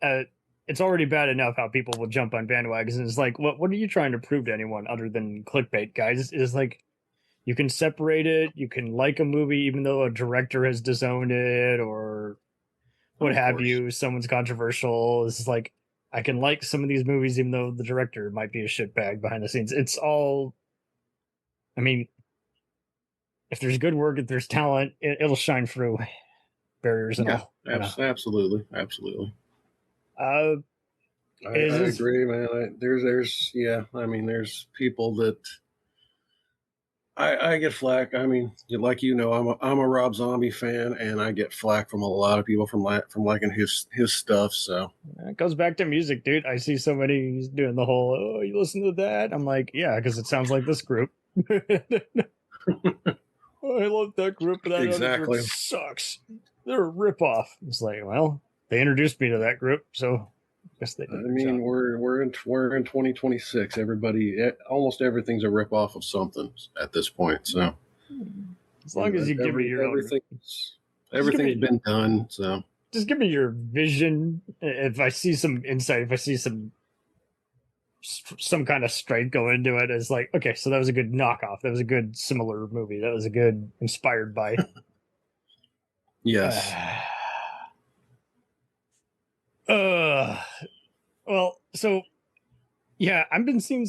It's already bad enough how people will jump on bandwagons, and it's like, what are you trying to prove to anyone other than clickbait, guys? It's like, you can separate it. You can like a movie even though a director has disowned it or what have you. Someone's controversial. It's like, I can like some of these movies even though the director might be a shitbag behind the scenes. It's all, I mean, if there's good work, if there's talent, it'll shine through barriers and all. Absolutely. I agree, man. There's people that I get flack. I mean, I'm a Rob Zombie fan, and I get flack from a lot of people from liking his stuff. So it goes back to music, dude. I see somebody doing the whole, "Oh, you listen to that?" I'm like, yeah, because it sounds like this group. Oh, I love that group, but that other group sucks. They're a ripoff. It's like, well, they introduced me to that group, so I guess they did. I mean, we're in 2026. Almost everything's a ripoff of something at this point. So as long as you give me your everything's been done. So just give me your vision. If I see some insight, if I see some kind of strength go into it, it's like, okay, so that was a good knockoff. That was a good similar movie. That was a good inspired by. Yes. Well, so yeah, I've been seeing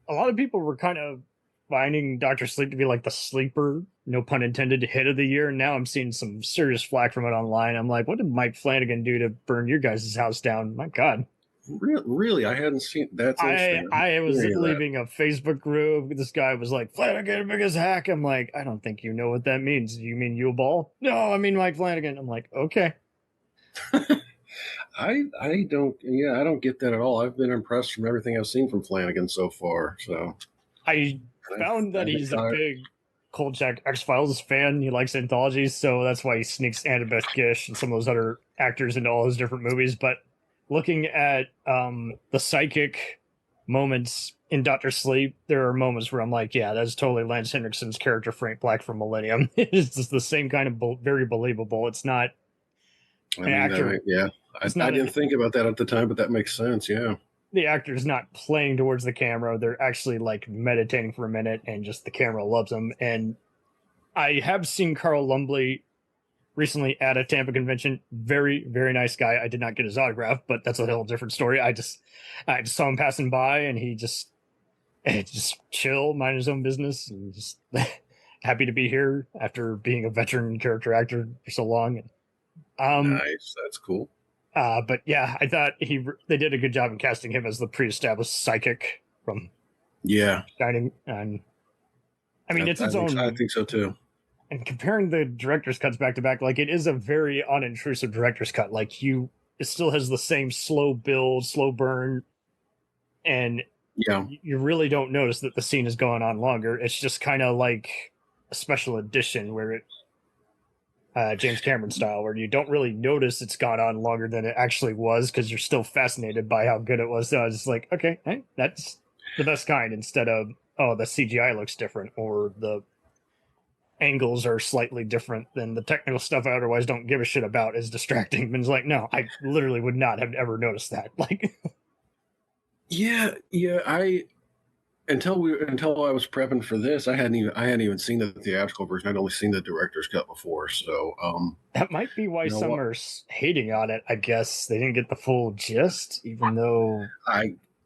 a lot of people were kind of finding Dr. Sleep to be like the sleeper, no pun intended, hit of the year. And now I'm seeing some serious flack from it online. I'm like, what did Mike Flanagan do to burn your guys' house down? My God. Really? I hadn't seen that. I was leaving a Facebook group. This guy was like, Flanagan, biggest hack. I'm like, I don't think you know what that means. You mean you ball? No, I mean Mike Flanagan. I'm like, okay. I don't get that at all. I've been impressed from everything I've seen from Flanagan so far. So I found that he's a big Kolchak X-Files fan. He likes anthologies, so that's why he sneaks Annabeth Gish and some of those other actors into all his different movies, but looking at the psychic moments in Doctor Sleep, there are moments where I'm like, yeah, that's totally Lance Henriksen's character Frank Black from Millennium. It's just the same kind of very believable. It's not an actor. I didn't think about that at the time, but that makes sense. Yeah. The actor's not playing towards the camera. They're actually like meditating for a minute and just the camera loves them. And I have seen Carl Lumbly recently at a Tampa convention. Very, very nice guy. I did not get his autograph, but that's a whole different story. I just saw him passing by and he just chill, mind his own business, and just happy to be here after being a veteran character actor for so long. Nice. That's cool. But yeah, I thought they did a good job in casting him as the pre-established psychic from Shining. And I mean, it's its own. I think so too. And comparing the director's cuts back to back, like it is a very unintrusive director's cut. Like it still has the same slow build, slow burn, and you really don't notice that the scene is going on longer. It's just kind of like a special edition where it. James Cameron style, where you don't really notice it's gone on longer than it actually was because you're still fascinated by how good it was. So I was just like, okay, that's the best kind, instead of, oh, the CGI looks different or the angles are slightly different than the technical stuff I otherwise don't give a shit about is distracting. And it's like, no, I literally would not have ever noticed that. Like, until I was prepping for this, I hadn't even seen the theatrical version. I'd only seen the director's cut before, so that might be why some are hating on it. I guess they didn't get the full gist, even though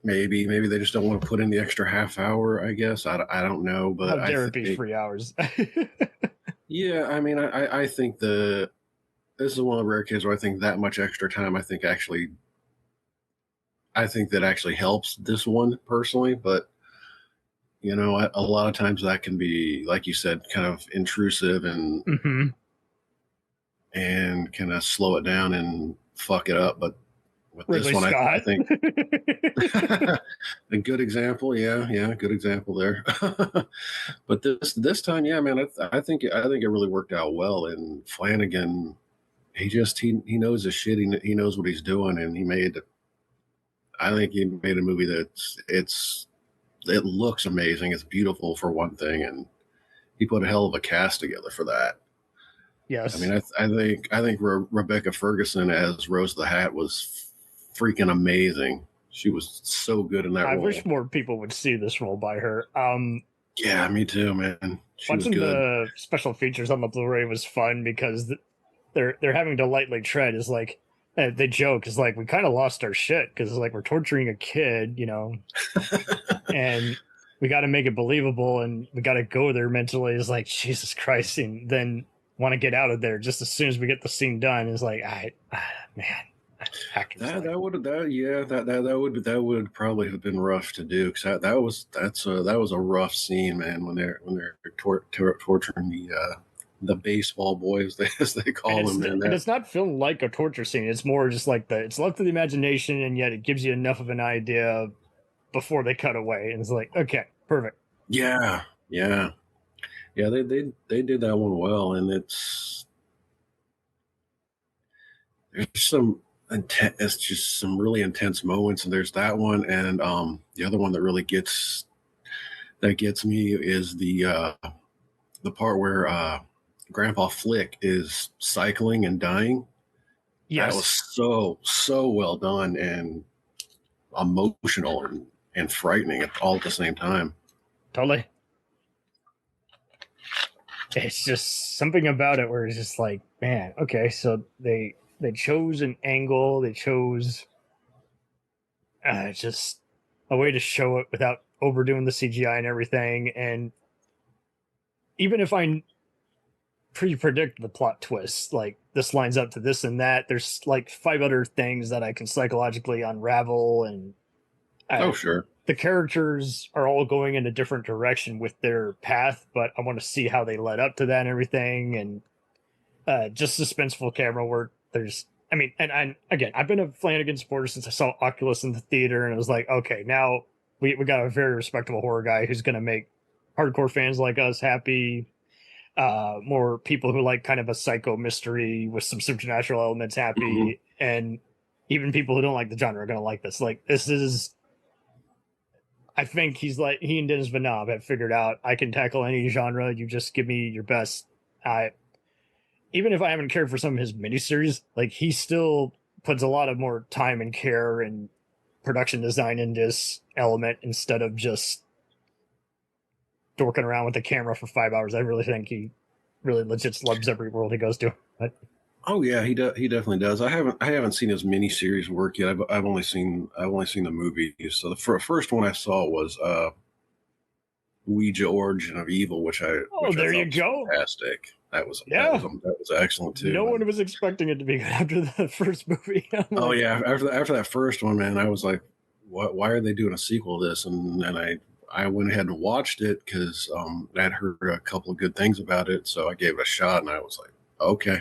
maybe they just don't want to put in the extra half hour. I guess I don't know, but how dare it be 3 hours? Yeah, I mean, I think this is one of the rare cases where I think that much extra time I think that actually helps this one personally, but. You know, a lot of times that can be, like you said, kind of intrusive and kind of slow it down and fuck it up. But with Ridley this one, Scott. I think a good example. Yeah, good example there. But this time, yeah, man, I think it really worked out well. And Flanagan, he knows his shit. He knows what he's doing, and I think he made a movie it looks amazing. It's beautiful for one thing, and he put a hell of a cast together for that. Yes, I mean, I think Rebecca Ferguson as Rose the Hat was freaking amazing. She was so good in that role. I wish more people would see this role by her. Yeah, me too, man. Watching the special features on the Blu-ray was fun because they're having to lightly tread. Is like. They joke, is like, we kind of lost our shit because like we're torturing a kid, you know, and we got to make it believable and we got to go there mentally. It's like, Jesus Christ. And then want to get out of there just as soon as we get the scene done. It's like, man, that would probably have been rough to do, because that was a rough scene, man, when they're torturing the baseball boys, as they call them. And it's not filmed like a torture scene. It's more just like it's left to the imagination, and yet it gives you enough of an idea before they cut away. And it's like, okay, perfect. Yeah. They did that one well, and there's just some really intense moments, and there's that one, and the other one that really gets me is the part where Grandpa Flick is cycling and dying. Yes. That was so well done and emotional and frightening all at the same time. Totally. It's just something about it where it's just like, man, okay, so they chose an angle, they chose just a way to show it without overdoing the CGI and everything. And even if I pre-predict the plot twists, like this lines up to this and that, there's like 5 other things that I can psychologically unravel. And sure, the characters are all going in a different direction with their path, but I want to see how they led up to that and everything. And just suspenseful camera work. And again, I've been a Flanagan supporter since I saw Oculus in the theater, and it was like, okay, now we got a very respectable horror guy who's going to make hardcore fans like us happy. more people who like kind of a psycho mystery with some supernatural elements happy, and even people who don't like the genre are going to like this. Like, this is, I think he and Dennis Vanav have figured out, I can tackle any genre. You just give me your best. Even if I haven't cared for some of his miniseries, like, he still puts a lot of more time and care and production design in this element instead of just dorking around with the camera for 5 hours. I really think he really legit loves every world he goes to. But oh yeah, he definitely does. I haven't seen his miniseries work yet. I've only seen the movies. So the first one I saw was Ouija: Origin of Evil, which I there you was go, fantastic. That was excellent too. No one was expecting it to be good after the first movie. Oh yeah, after that first one, man, I was like, why are they doing a sequel to this? And I went ahead and watched it because I'd heard a couple of good things about it, so I gave it a shot, and I was like, okay,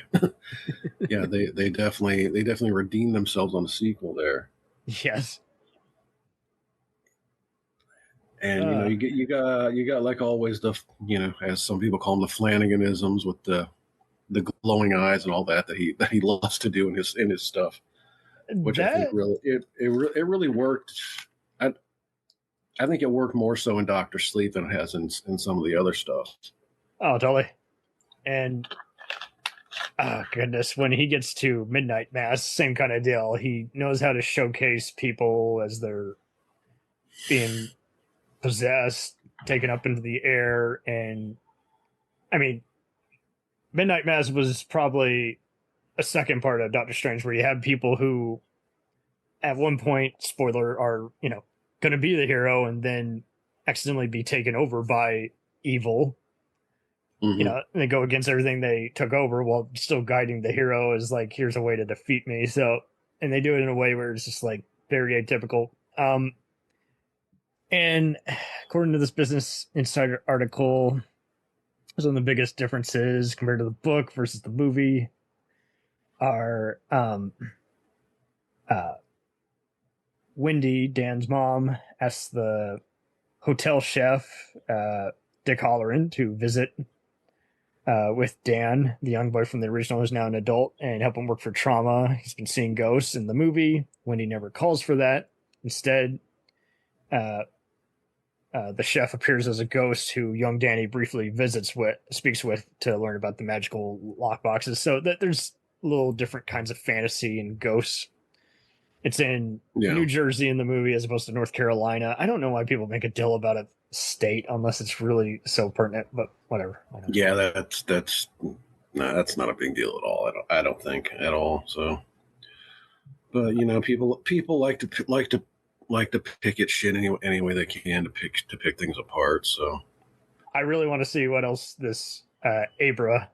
yeah, they definitely redeemed themselves on the sequel there. Yes. And you got like always the, as some people call them, the Flanaganisms with the glowing eyes and all that he loves to do in his stuff, which I think really it really worked. I think it worked more so in Doctor Sleep than it has in some of the other stuff. Oh, totally. And oh goodness, when he gets to Midnight Mass, same kind of deal. He knows how to showcase people as they're being possessed, taken up into the air. And I mean, Midnight Mass was probably a second part of Doctor Strange where you have people who at one point, spoiler, are, going to be the hero and then accidentally be taken over by evil. And they go against everything they took over while still guiding the hero as like, here's a way to defeat me. So, and they do it in a way where it's just like very atypical. And according to this Business Insider article, some of the biggest differences compared to the book versus the movie are Wendy, Dan's mom, asks the hotel chef, Dick Halloran, to visit with Dan, the young boy from the original who's now an adult, and help him work for trauma. He's been seeing ghosts in the movie. Wendy never calls for that. Instead, the chef appears as a ghost who young Danny briefly speaks with to learn about the magical lockboxes. So that there's little different kinds of fantasy and ghosts. It's in New Jersey in the movie as opposed to North Carolina. I don't know why people make a deal about a state unless it's really so pertinent, but whatever. Yeah, that's not a big deal at all. I don't think at all. So, but people like to pick at shit any way they can to pick things apart. So, I really want to see what else this Abra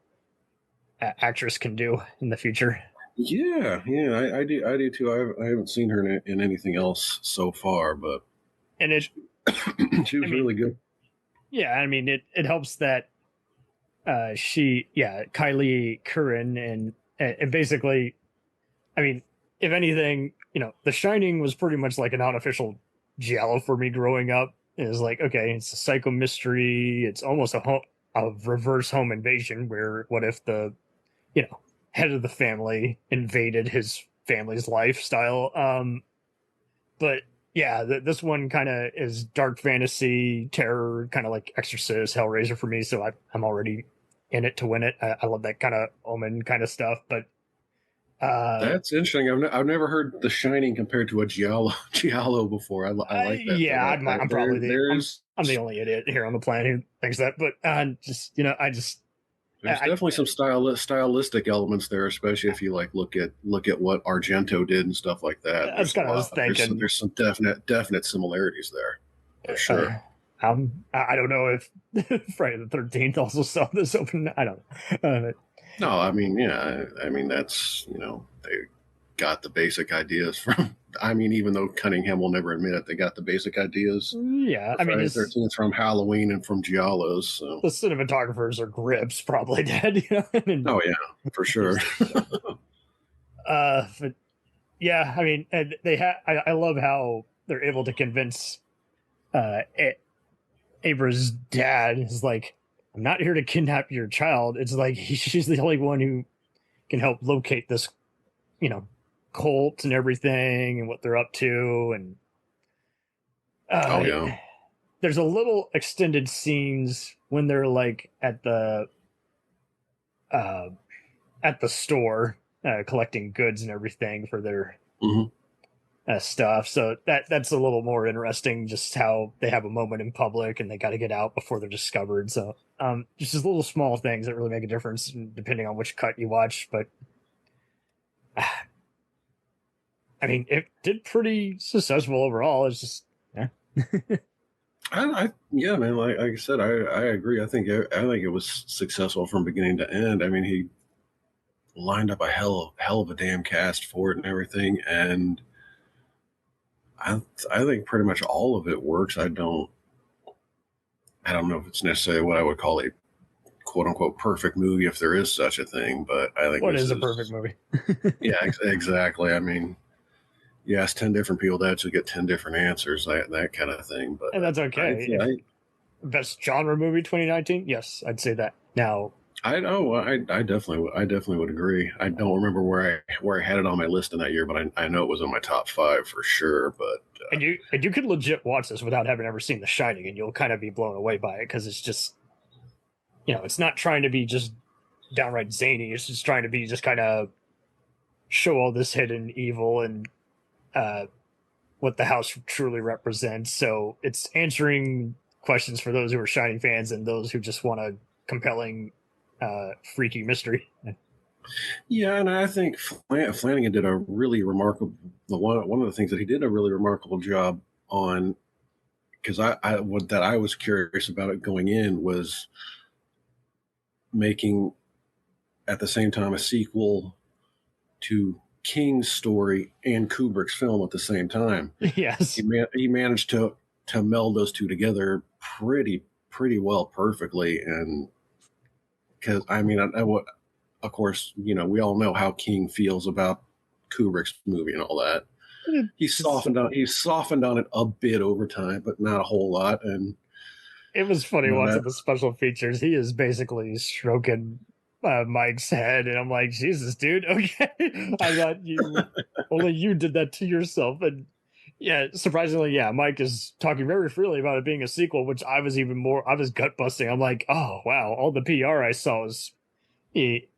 actress can do in the future. Yeah, I do too. I haven't seen her in anything else so far, but she was really good. Yeah, I mean it helps that Kylie Curran and basically, I mean, if anything, The Shining was pretty much like an unofficial giallo for me growing up. It was like, okay, it's a psycho mystery. It's almost a reverse home invasion where what if the head of the family invaded his family's lifestyle. But yeah, this one kind of is dark fantasy, terror, kind of like Exorcist, Hellraiser for me. So I'm already in it to win it. I love that kind of Omen kind of stuff. But that's interesting. I've never heard The Shining compared to a giallo before. I like that. Yeah, I'm probably I'm the only idiot here on the planet who thinks that. But there's definitely some stylistic elements there, especially if you look at what Argento did and stuff like that. That's kind of what I was thinking. There's some definite similarities there, for sure. I don't know if Friday the 13th also saw this open. I don't know. No, I mean, that's they got the basic ideas from. I mean, even though Cunningham will never admit it, they got the basic ideas. Yeah, I mean, Friday the 13th from Halloween and from giallos. So. The cinematographers are grips, probably dead. Oh yeah, for sure. But yeah, I mean, they I love how they're able to convince Abra's dad is like, I'm not here to kidnap your child. It's like she's the only one who can help locate this, cult and everything and what they're up to. And there's a little extended scenes when they're like at the store collecting goods and everything for their stuff. So that's a little more interesting, just how they have a moment in public and they got to get out before they're discovered. So just little small things that really make a difference depending on which cut you watch. But I mean, it did pretty successful overall. It's just, yeah. Yeah, man. Like I said, I agree. I think it was successful from beginning to end. I mean, he lined up a hell of a damn cast for it and everything, and I think pretty much all of it works. I don't know if it's necessarily what I would call a quote unquote perfect movie, if there is such a thing, but I think what is a perfect movie? Yeah, exactly. I mean, you ask 10 different people to actually get 10 different answers, that kind of thing. But and that's okay. Best genre movie 2019? Yes, I'd say that. Now, I definitely would agree. I don't remember where I had it on my list in that year, but I know it was in my top 5 for sure. But and you could legit watch this without having ever seen The Shining, and you'll kind of be blown away by it because it's just, it's not trying to be just downright zany. It's just trying to be just kind of show all this hidden evil and what the house truly represents. So it's answering questions for those who are Shining fans and those who just want a compelling, freaky mystery. Yeah, and I think Flanagan did a really remarkable one of the things that he did a really remarkable job on, because I was curious about it going in, was making at the same time a sequel to King's story and Kubrick's film at the same time. Yes, he managed to meld those two together pretty well, perfectly. And because I mean, of course, we all know how King feels about Kubrick's movie and all that. He softened on it a bit over time, but not a whole lot. And it was funny watching the special features. He is basically stroking Mike's head, and I'm like, Jesus, dude. Okay, I thought only you did that to yourself. And yeah, surprisingly, yeah, Mike is talking very freely about it being a sequel, which I was gut busting. I'm like, oh wow, all the PR I saw was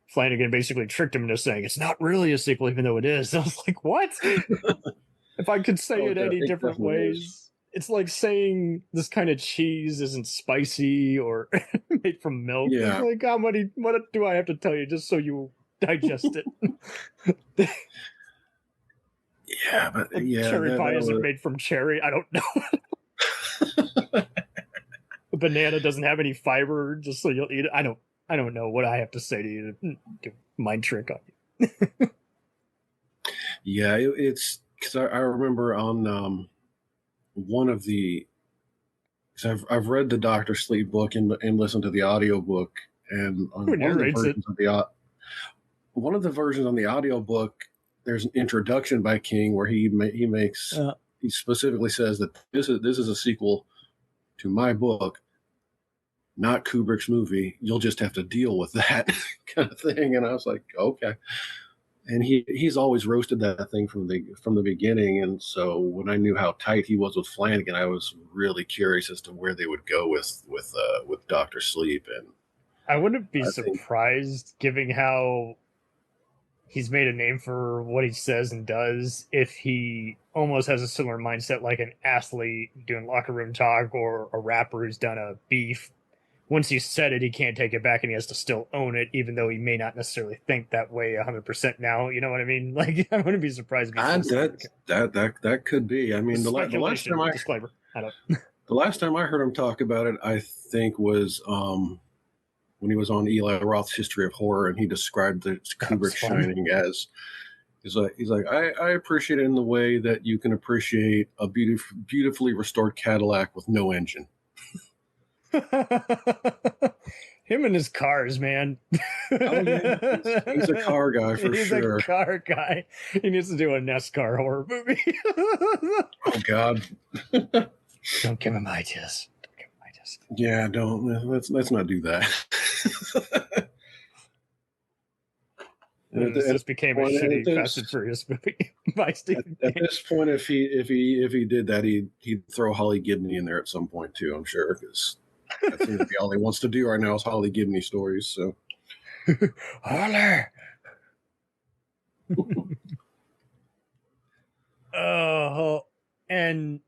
Flanagan basically tricked him into saying it's not really a sequel, even though it is. I was like, what? If I could say it any different ways. It's like saying this kind of cheese isn't spicy or made from milk. Yeah. It's like, what do I have to tell you just so you digest it? Yeah, but cherry pie isn't made from cherry. I don't know. The banana doesn't have any fiber, just so you'll eat it. I don't know what I have to say to you to do mind trick on you. Yeah, it's because I remember on one of the, because I've read the Dr. Sleep book and listened to the audio book, and on one of the versions on the audio book, there's an introduction by King where he specifically says that this is a sequel to my book, not Kubrick's movie. You'll just have to deal with that kind of thing. And I was like, okay. And he's always roasted that thing from the beginning. And so when I knew how tight he was with Flanagan, I was really curious as to where they would go with Dr. Sleep. And I wouldn't be surprised, given how he's made a name for what he says and does, if he almost has a similar mindset like an athlete doing locker room talk or a rapper who's done a beef. Once he's said it, he can't take it back, and he has to still own it, even though he may not necessarily think that way 100% now. You know what I mean? Like, I wouldn't be surprised. That could be. I mean, the last time disclaimer. I don't. The last time I heard him talk about it, I think was when he was on Eli Roth's History of Horror, and he described the Kubrick Shining as he's like I appreciate it in the way that you can appreciate a beautifully restored Cadillac with no engine. Him and his cars, man. Oh, yeah. He's a car guy for sure. He's a car guy. He needs to do a NASCAR horror movie. Oh God! Don't give him ideas. Yeah, don't let's not do that. This just became a shitty Fast and Furious movie by Stephen King. At this point, if he did that, he'd throw Holly Gibney in there at some point too. I'm sure, because I think that'd be all he wants to do right now is Holly Gibney stories. So, Holly. Oh, and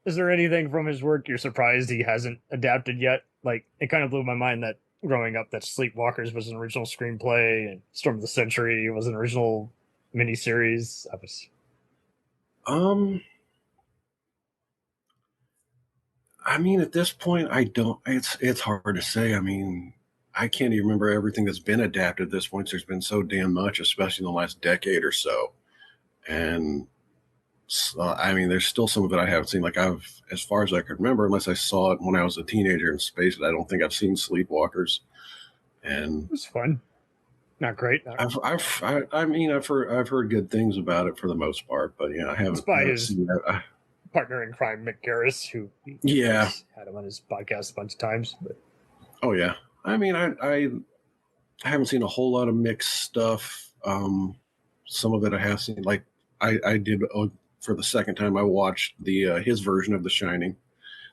is there anything from his work you're surprised he hasn't adapted yet? Like, it kind of blew my mind that growing up that Sleepwalkers was an original screenplay and Storm of the Century was an original miniseries. I mean, at this point, I don't. It's hard to say. I mean, I can't even remember everything that's been adapted at this point. There's been so damn much, especially in the last decade or so. And I mean, there's still some of it I haven't seen. Like as far as I could remember, unless I saw it when I was a teenager and spaced it, I don't think I've seen Sleepwalkers. And it was fun. Not great. I've heard good things about it for the most part, but yeah, I haven't. It's by his seen that. partner in crime, Mick Garris, who had him on his podcast a bunch of times. But oh yeah, I mean, I haven't seen a whole lot of mixed stuff. Some of it I have seen. Like I did for the second time. I watched the his version of The Shining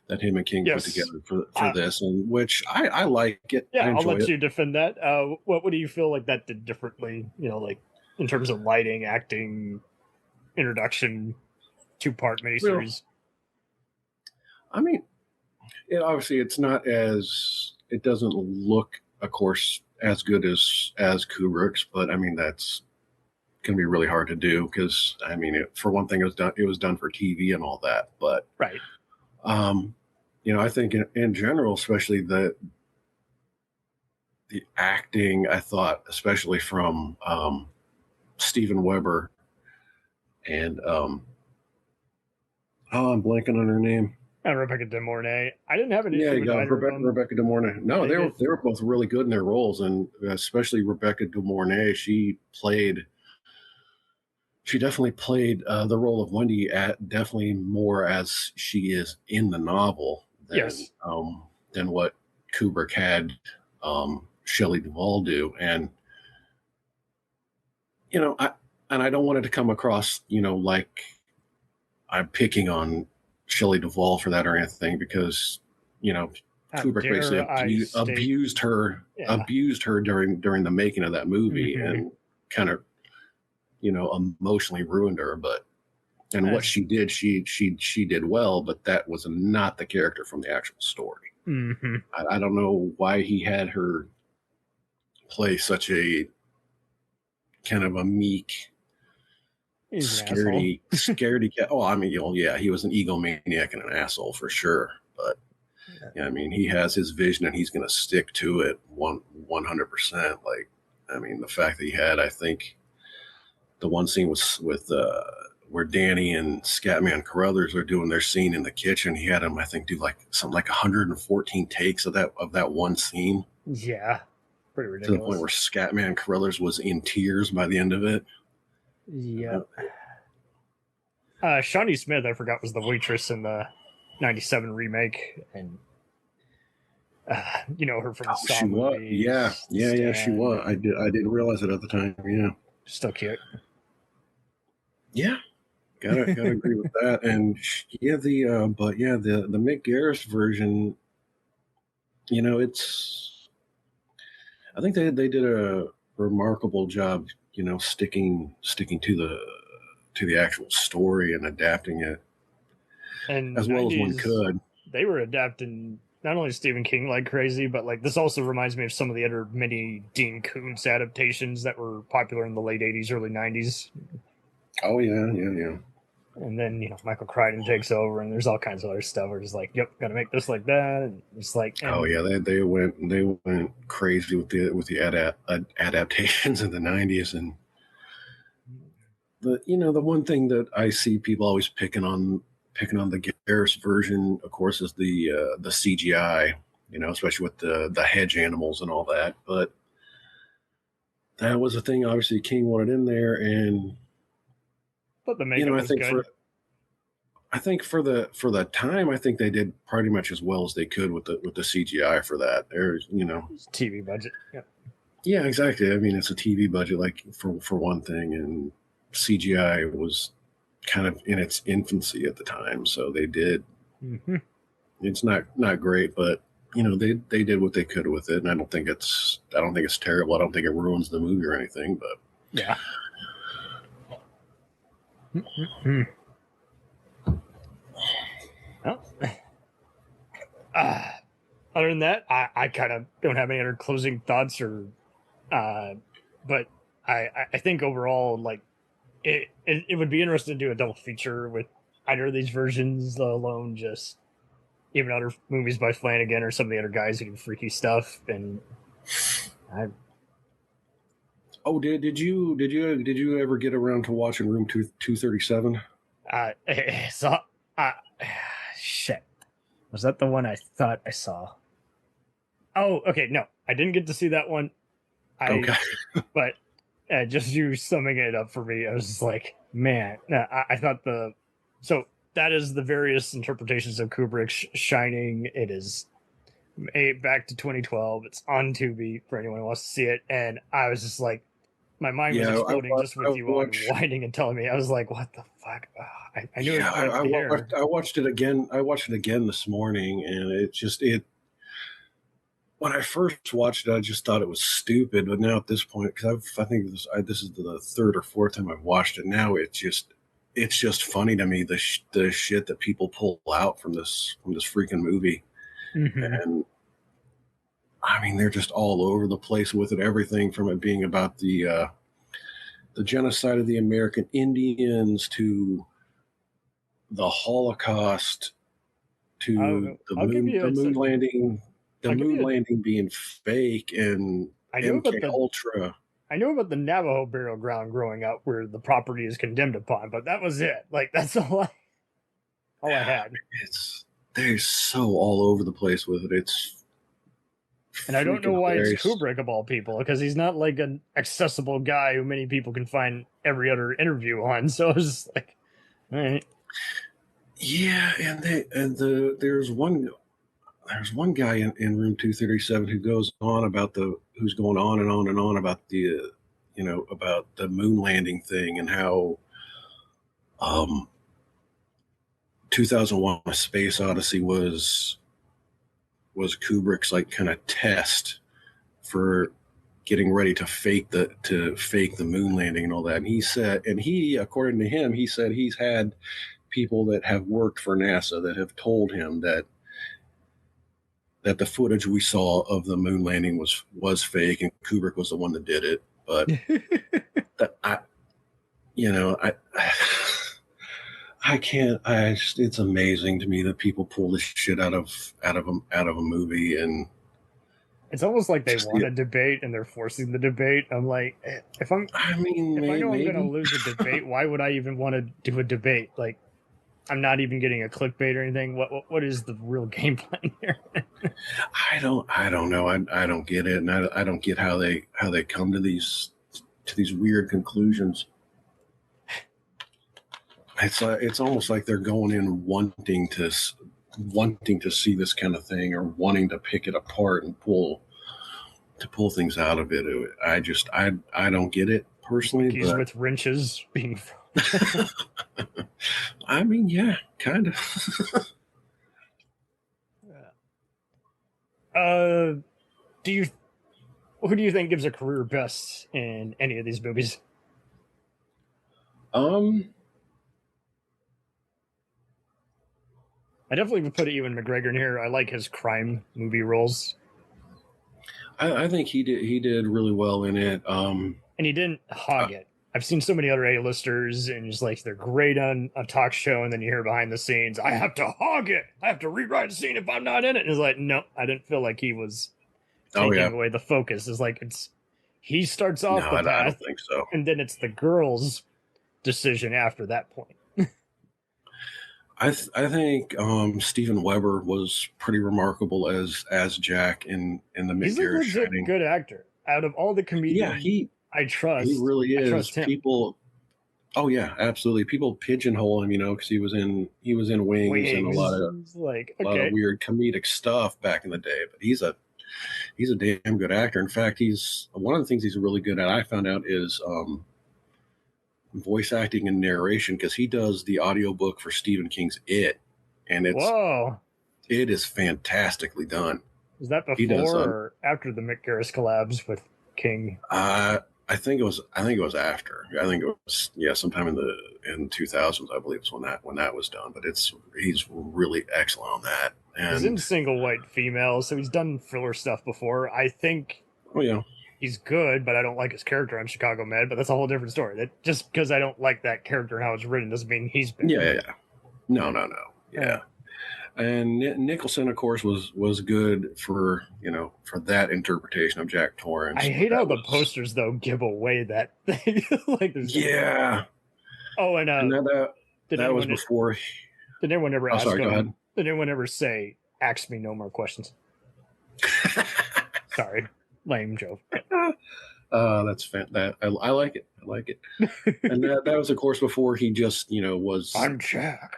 that him and King put together for this, and which I like it. Yeah, I'll let it. you defend that. What do you feel like that did differently? You know, like in terms of lighting, acting, introduction, 2-part miniseries. I mean, obviously it's not as, it doesn't look, of course, as good as Kubrick's, but I mean that's going to be really hard to do because I mean, for one thing, it was done for TV and all that, but right. You know, I think in general, especially the acting, I thought, especially from Steven Weber and I'm blanking on her name. Rebecca De Mornay. I didn't have an issue with either of them. Rebecca De Mornay. No, they were both really good in their roles, and especially Rebecca De Mornay. She definitely played the role of Wendy definitely more as she is in the novel than what Kubrick had Shelley Duvall do. And you know, I don't want it to come across, you know, like I'm picking on Shelley Duvall for that or anything, because you know Kubrick basically abused her during the making of that movie and kind of, you know, emotionally ruined her. But what she did, she did well, but that was not the character from the actual story. I don't know why he had her play such a kind of a meek, scaredy cat. Oh, I mean, yeah, he was an egomaniac and an asshole for sure. But yeah, I mean, he has his vision and he's going to stick to it 100%. Like, I mean, the fact that he had, I think, the one scene was with where Danny and Scatman Carruthers are doing their scene in the kitchen. He had him, I think, do like something like 114 takes of that one scene. Yeah, pretty ridiculous. To the point where Scatman Carruthers was in tears by the end of it. Yep. Shawnee Smith, I forgot, was the waitress in the '97 remake, and you know her from the Saw she was. movies. Yeah, she was. I didn't realize it at the time. Yeah, still cute. Yeah, gotta agree with that. And yeah, the Mick Garris version, you know, I think they did a remarkable job, you know, sticking to the actual story and adapting it, and as well as one could. They were adapting not only Stephen King like crazy, but like this also reminds me of some of the other mini Dean Koontz adaptations that were popular in the late '80s, early '90s. Oh yeah. And then, you know, Michael Crichton takes over, and there's all kinds of other stuff. We're just like, yep, got to make this like that, and it's like, oh yeah, they went crazy with the adaptations in the '90s, and the one thing that I see people always picking on the Garris version, of course, is the CGI, you know, especially with the hedge animals and all that. But that was a thing obviously King wanted in there, and but the makeup was good. I think for the time, I think they did pretty much as well as they could with the CGI for that. There's, TV budget. Yeah. Yeah, exactly. I mean, it's a TV budget, like for one thing, and CGI was kind of in its infancy at the time, so they did. Mm-hmm. It's not great, but they did what they could with it, and I don't think it's terrible. I don't think it ruins the movie or anything, but yeah. Mm-hmm. Well, other than that, I kind of don't have any other closing thoughts but I think overall, like, it would be interesting to do a double feature with either of these versions, let alone just even other movies by Flanagan or some of the other guys who do freaky stuff. And did you ever get around to watching Room 237? Shit. Was that the one I thought I saw? Oh, okay. No, I didn't get to see that one. Okay. But just you summing it up for me, I was just like, man, I thought so that is the various interpretations of Kubrick's Shining. It is back to 2012. It's on Tubi for anyone who wants to see it. And I was just like, my mind was exploding just with you whining and telling me. I was like, what the fuck? I knew I watched it again. I watched it again this morning, and when I first watched it, I just thought it was stupid. But now at this point, because I think this is the third or fourth time I've watched it now, it's just funny to me, the shit that people pull out from this freaking movie. Mm-hmm. And I mean, they're just all over the place with it. Everything from it being about the genocide of the American Indians to the Holocaust to the moon landing. The moon landing being fake and MK Ultra. I knew about the Navajo burial ground growing up where the property is condemned upon, but that was it. Like, that's all I had. They're so all over the place with it. And I don't know why it's Kubrick of all people, because he's not like an accessible guy who many people can find every other interview on. So I was just like, all right. Yeah, there's one guy in Room 237 who goes on about who's going on and on and on about about the moon landing thing and how 2001: A Space Odyssey was Kubrick's like kind of test for getting ready to fake the moon landing and all that. And according to him, he said he's had people that have worked for NASA that have told him that the footage we saw of the moon landing was fake and Kubrick was the one that did it. But I can't. It's amazing to me that people pull this shit out of a movie, and it's almost like they want a debate and they're forcing the debate. I'm like, if I know I'm going to lose a debate, why would I even want to do a debate? Like, I'm not even getting a clickbait or anything. What is the real game plan here? I don't know. I don't get it, and I don't get how they come to these weird conclusions. It's almost like they're going in wanting to see this kind of thing or wanting to pick it apart and pull things out of it. I don't get it personally. He's with wrenches being. I mean, yeah, kind of. Who do you think gives a career best in any of these movies? I definitely would put Ewan McGregor in here. I like his crime movie roles. I think he did really well in it. And he didn't hog it. I've seen so many other A-listers, and just like they're great on a talk show, and then you hear behind the scenes, I have to hog it. I have to rewrite a scene if I'm not in it. And it's like, no, I didn't feel like he was taking away the focus. It's like he starts off the path, I don't think so. And then it's the girl's decision after that point. I think Steven Weber was pretty remarkable as Jack in the Mick Garris Shining. Good actor. Out of all the comedians, I trust. He really is. I trust him. Oh yeah, absolutely. People pigeonhole him, because he was in Wings and a lot of like weird comedic stuff back in the day. But he's a damn good actor. In fact, he's one of the things he's really good at. I found out is voice acting and narration, because he does the audiobook for Stephen King's It, and it is fantastically done. Was that before or after the Mick Garris collabs with King? I think it was after. I think it was sometime in the 2000s. I believe is when that was done. But he's really excellent on that. And he's in Single White Female, so he's done filler stuff before. I think. Oh yeah. He's good, but I don't like his character on Chicago Med. But that's a whole different story. That just because I don't like that character and how it's written doesn't mean he's bad. Yeah. No. Yeah. And Nicholson, of course, was good for that interpretation of Jack Torrance. I hate how the posters though give away that thing. Like there's Oh, and that was before. Did anyone ever ask go ahead. Did anyone ever say, "Ask me no more questions"? Sorry, lame joke. That's that I like it. I like it. And that was, of course, before he just was. I'm Jack.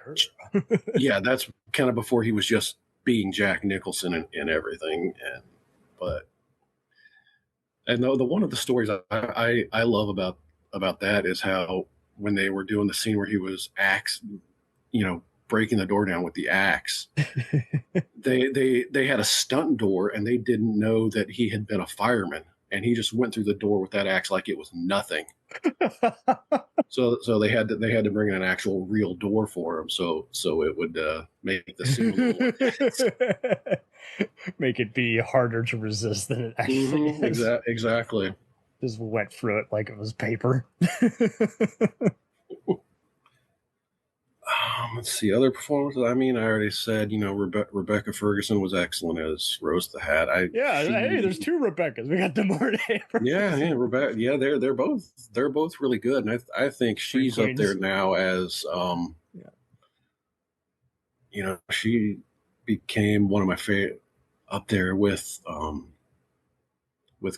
Yeah, that's kind of before he was just being Jack Nicholson and everything. And the one of the stories I love about that is how when they were doing the scene where he was breaking the door down with the axe, they had a stunt door and they didn't know that he had been a fireman. And he just went through the door with that axe like it was nothing. So they had to bring in an actual real door for him, so it would make the scene a little make it be harder to resist than it actually is. Exactly. Just went through it like it was paper. Let's see other performances. I mean, I already said Rebecca Ferguson was excellent as Rose the Hat. Hey, there's two Rebeccas. We got the Morte. Yeah, Rebecca. Yeah, they're both really good, and I think she's up there now as she became one of my favorite up there with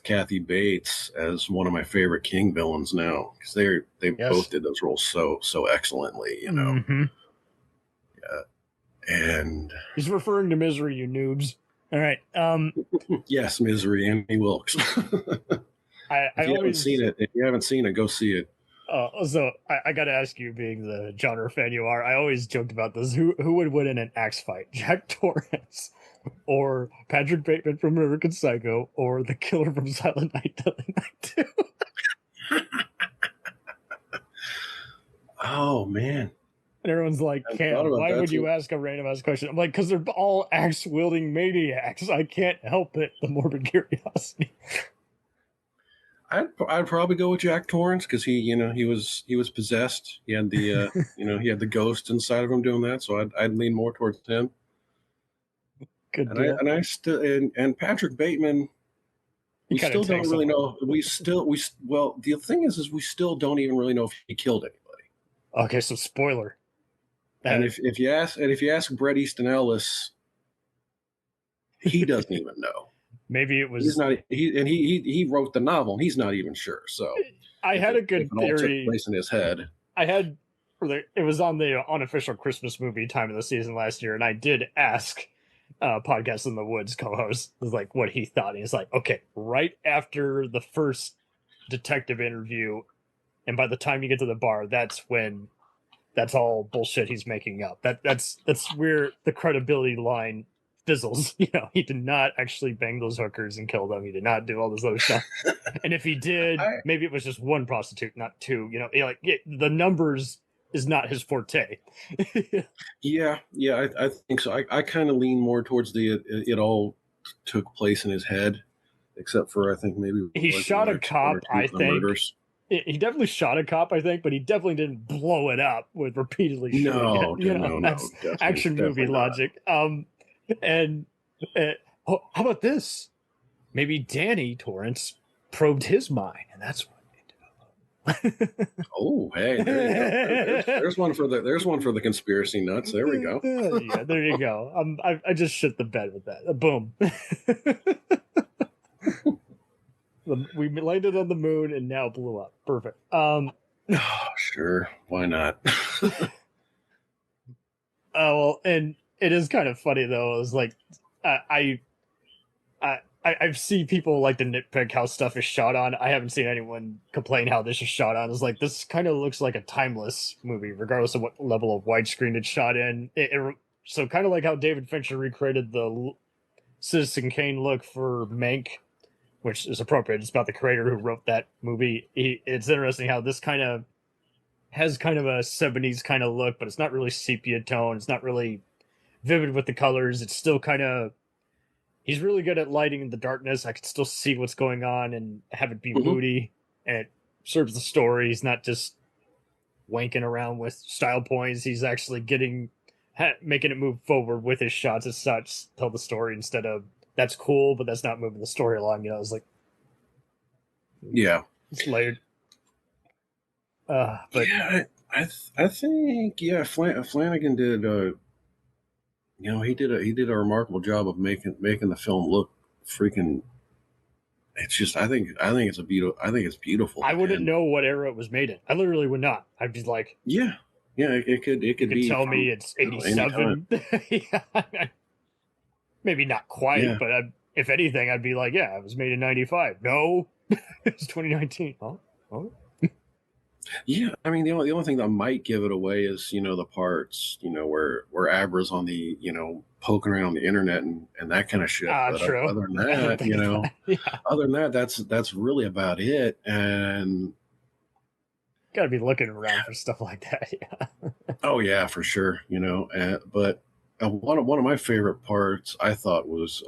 Kathy Bates as one of my favorite King villains now, because they both did those roles so excellently, Mm-hmm. Yeah. And he's referring to Misery, you noobs. All right. Yes, Misery, Annie Wilkes. If you haven't seen it, go see it. So I got to ask you, being the genre fan you are, I always joked about this. Who would win in an axe fight? Jack Torrance or Patrick Bateman from American Psycho, or the killer from Silent Night, Deadly Night 2? Oh, man. And everyone's like, Cam, why would you ask a random ass question? I'm like, because they're all axe-wielding maniacs. I can't help it. The morbid curiosity. I'd probably go with Jack Torrance, because he was possessed. He had the he had the ghost inside of him doing that. So I'd lean more towards him. Good and deal. I still and Patrick Bateman. We still don't really know. Well, the thing is we still don't even really know if he killed anybody. Okay, so spoiler. And if you ask Bret Easton Ellis, he doesn't even know. Maybe it was. He's not. He wrote the novel. And he's not even sure. So I had a good theory. All took place in his head. It was on the unofficial Christmas movie time of the season last year, and I did ask Podcast in the Woods co-host like what he thought. And he's like, okay, right after the first detective interview, and by the time you get to the bar, that's all bullshit he's making up. That's where the credibility line fizzles. He did not actually bang those hookers and kill them. He did not do all this other stuff. And if he did, maybe it was just one prostitute, not two. The numbers is not his forte. Yeah, I think so. I kind of lean more towards it all took place in his head, except for I think maybe he shot a cop. I think murders. He definitely shot a cop, I think, but he definitely didn't blow it up with repeatedly shooting it. No, that's action movie logic. And how about this? Maybe Danny Torrance probed his mind, and that's what Oh, hey, there you go. There's one for the conspiracy nuts. There we go. Yeah, there you go. I just shit the bed with that. Boom. We landed on the moon and now blew up. Perfect. Oh, sure. Why not? Well, and it is kind of funny though. It's like I see people like to nitpick how stuff is shot on. I haven't seen anyone complain how this is shot on. It's like this kind of looks like a timeless movie, regardless of what level of widescreen it's shot in. So kind of like how David Fincher recreated the Citizen Kane look for Mank, which is appropriate. It's about the creator who wrote that movie. It's interesting how this kind of has kind of a 70s kind of look, but it's not really sepia tone. It's not really vivid with the colors. It's still kind of, he's really good at lighting in the darkness. I can still see what's going on and have it be moody, and it serves the story. He's not just wanking around with style points. He's actually making it move forward with his shots as such, tell the story instead of that's cool, but that's not moving the story along. It's like, yeah, it's layered. But yeah, I think Flanagan did. He did a remarkable job of making the film look freaking. It's just I think it's beautiful. I wouldn't know what era it was made in. I literally would not. I'd be like, yeah, it could be. Tell me it's 87. Maybe not quite, but if anything, I'd be like, yeah, it was made in 95. No, it's 2019. Oh. Yeah, I mean the only thing that might give it away is the parts where Abra's on the poking around the internet and that kind of shit. But true. Other than that, other than that, that's really about it. And gotta be looking around for stuff like that. Yeah. Oh yeah, for sure. But one of my favorite parts I thought was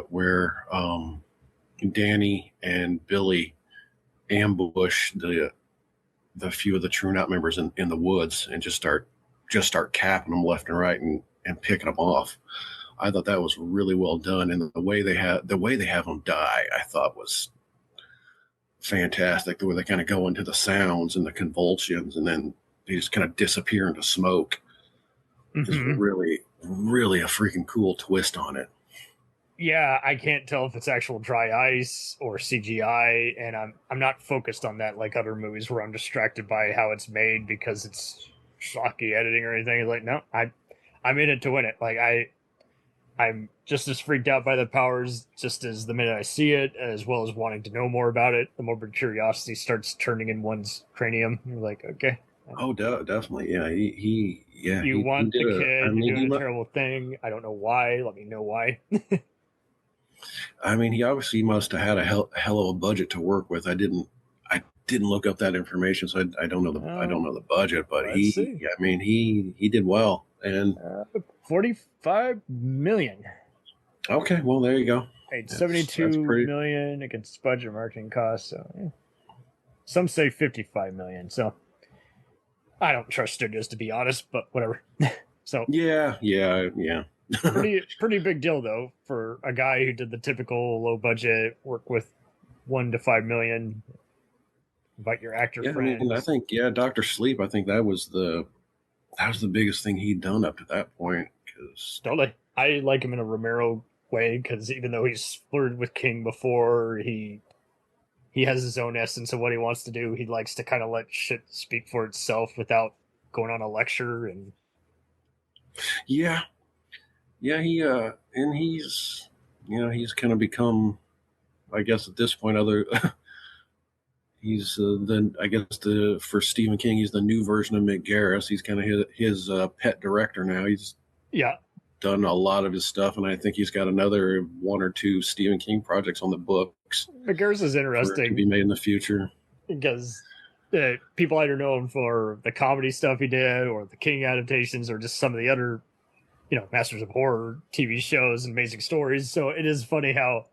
where Danny and Billy ambush the few of the True Knot members in the woods and just start capping them left and right and picking them off. I thought that was really well done, and the way they have them die, I thought was fantastic. The way they kind of go into the sounds and the convulsions, and then they just kind of disappear into smoke. Is really, really a freaking cool twist on it. Yeah, I can't tell if it's actual dry ice or CGI, and I'm not focused on that like other movies where I'm distracted by how it's made because it's schlocky editing or anything. It's like, no, I'm in it to win it. Like I'm just as freaked out by the powers just as the minute I see it, as well as wanting to know more about it. The morbid curiosity starts turning in one's cranium. You're like, okay. Oh, definitely. Yeah, You want the kid, you're doing a terrible thing. I don't know why. Let me know why. I mean, he obviously must have had a hell of a budget to work with. I didn't look up that information, so I don't know the budget. But he did well, and $45 million. Okay, well there you go. Paid $72 million against budget marketing costs. So yeah. Some say $55 million. So I don't trust studios, to be honest, but whatever. So yeah. pretty big deal though for a guy who did the typical low budget work with $1 to $5 million. Invite your actor friends. I think Dr. Sleep. I think that was the biggest thing he'd done up to that point. Because totally, I like him in a Romero way because even though he's flirted with King before, he has his own essence of what he wants to do. He likes to kind of let shit speak for itself without going on a lecture and. Yeah, and he's kind of become, I guess at this point, he's for Stephen King, he's the new version of Mick Garris. He's kind of his pet director now. He's done a lot of his stuff, and I think he's got another one or two Stephen King projects on the books. Mick Garris is interesting to be made in the future because people either know him for the comedy stuff he did, or the King adaptations, or just some of the other, Masters of Horror TV shows and Amazing Stories. So it is funny how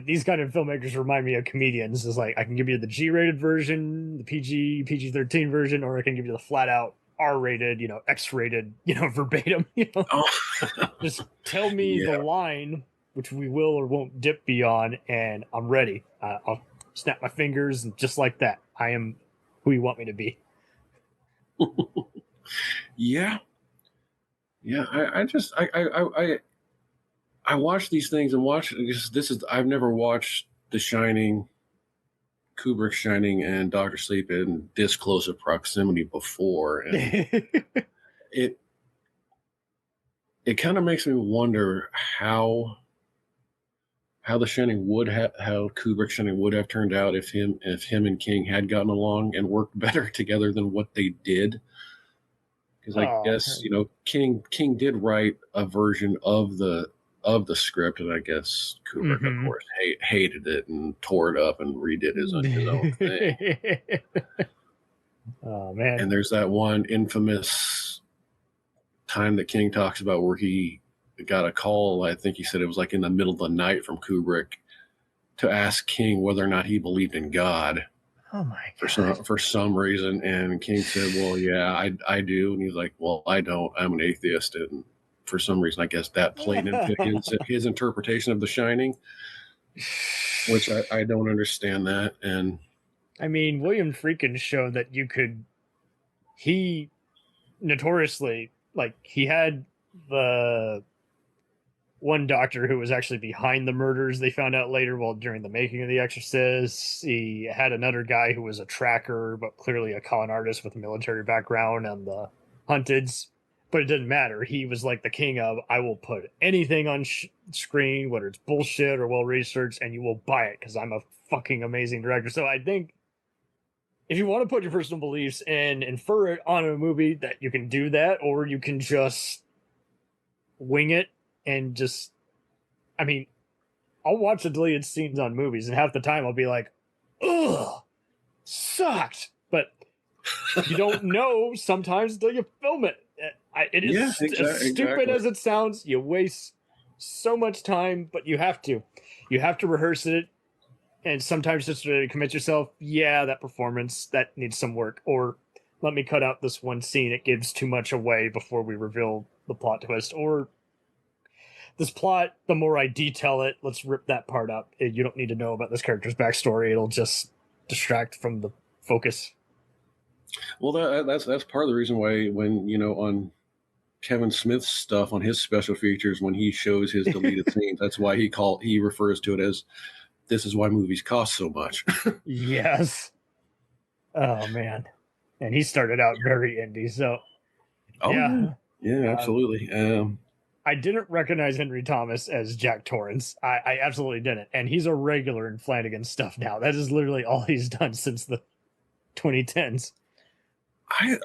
these kind of filmmakers remind me of comedians. It's like, I can give you the G-rated version, the PG-13 version, or I can give you the flat-out R-rated, X-rated, verbatim. Just tell me the line, which we will or won't dip beyond, and I'm ready. I'll snap my fingers, and just like that, I am who you want me to be. Yeah. I watch these things and I've never watched The Shining, Kubrick Shining and Doctor Sleep in this close of proximity before, and it kind of makes me wonder how the Shining how Kubrick Shining would have turned out if him and King had gotten along and worked better together than what they did. Because I guess King did write a version of the script, and I guess Kubrick, of course, hated it and tore it up and redid his own thing. Oh man! And there's that one infamous time that King talks about where he got a call. I think he said it was like in the middle of the night from Kubrick to ask King whether or not he believed in God. Oh my God. For some reason, and King said, "Well, yeah, I do," and he's like, "Well, I don't. I'm an atheist." And for some reason, I guess that played into his interpretation of The Shining, which I don't understand that. And I mean, William Friedkin showed that he notoriously, like, he had the one doctor who was actually behind the murders they found out later while during the making of The Exorcist. He had another guy who was a tracker, but clearly a con artist with a military background on the Hunteds. But it didn't matter. He was like the king of, I will put anything on screen, whether it's bullshit or well-researched, and you will buy it because I'm a fucking amazing director. So I think if you want to put your personal beliefs and infer it on a movie, that you can do that, or you can just wing it and just, I mean, I'll watch the deleted scenes on movies, and half the time I'll be like, ugh, sucked. But you don't know sometimes until you film it. It is as stupid as it sounds. You waste so much time, but you have to rehearse it. And sometimes just to commit yourself, yeah, that performance, that needs some work. Or let me cut out this one scene. It gives too much away before we reveal the plot twist. Or this plot, the more I detail it, let's rip that part up. You don't need to know about this character's backstory. It'll just distract from the focus. Well, that's part of the reason why when, on Kevin Smith's stuff on his special features, when he shows his deleted scenes, that's why he refers to it as, this is why movies cost so much. Yes. Oh man. And he started out very indie, so yeah, absolutely. I didn't recognize Henry Thomas as Jack Torrance. I absolutely didn't. And he's a regular in Flanagan's stuff now. That is literally all he's done since the 2010s.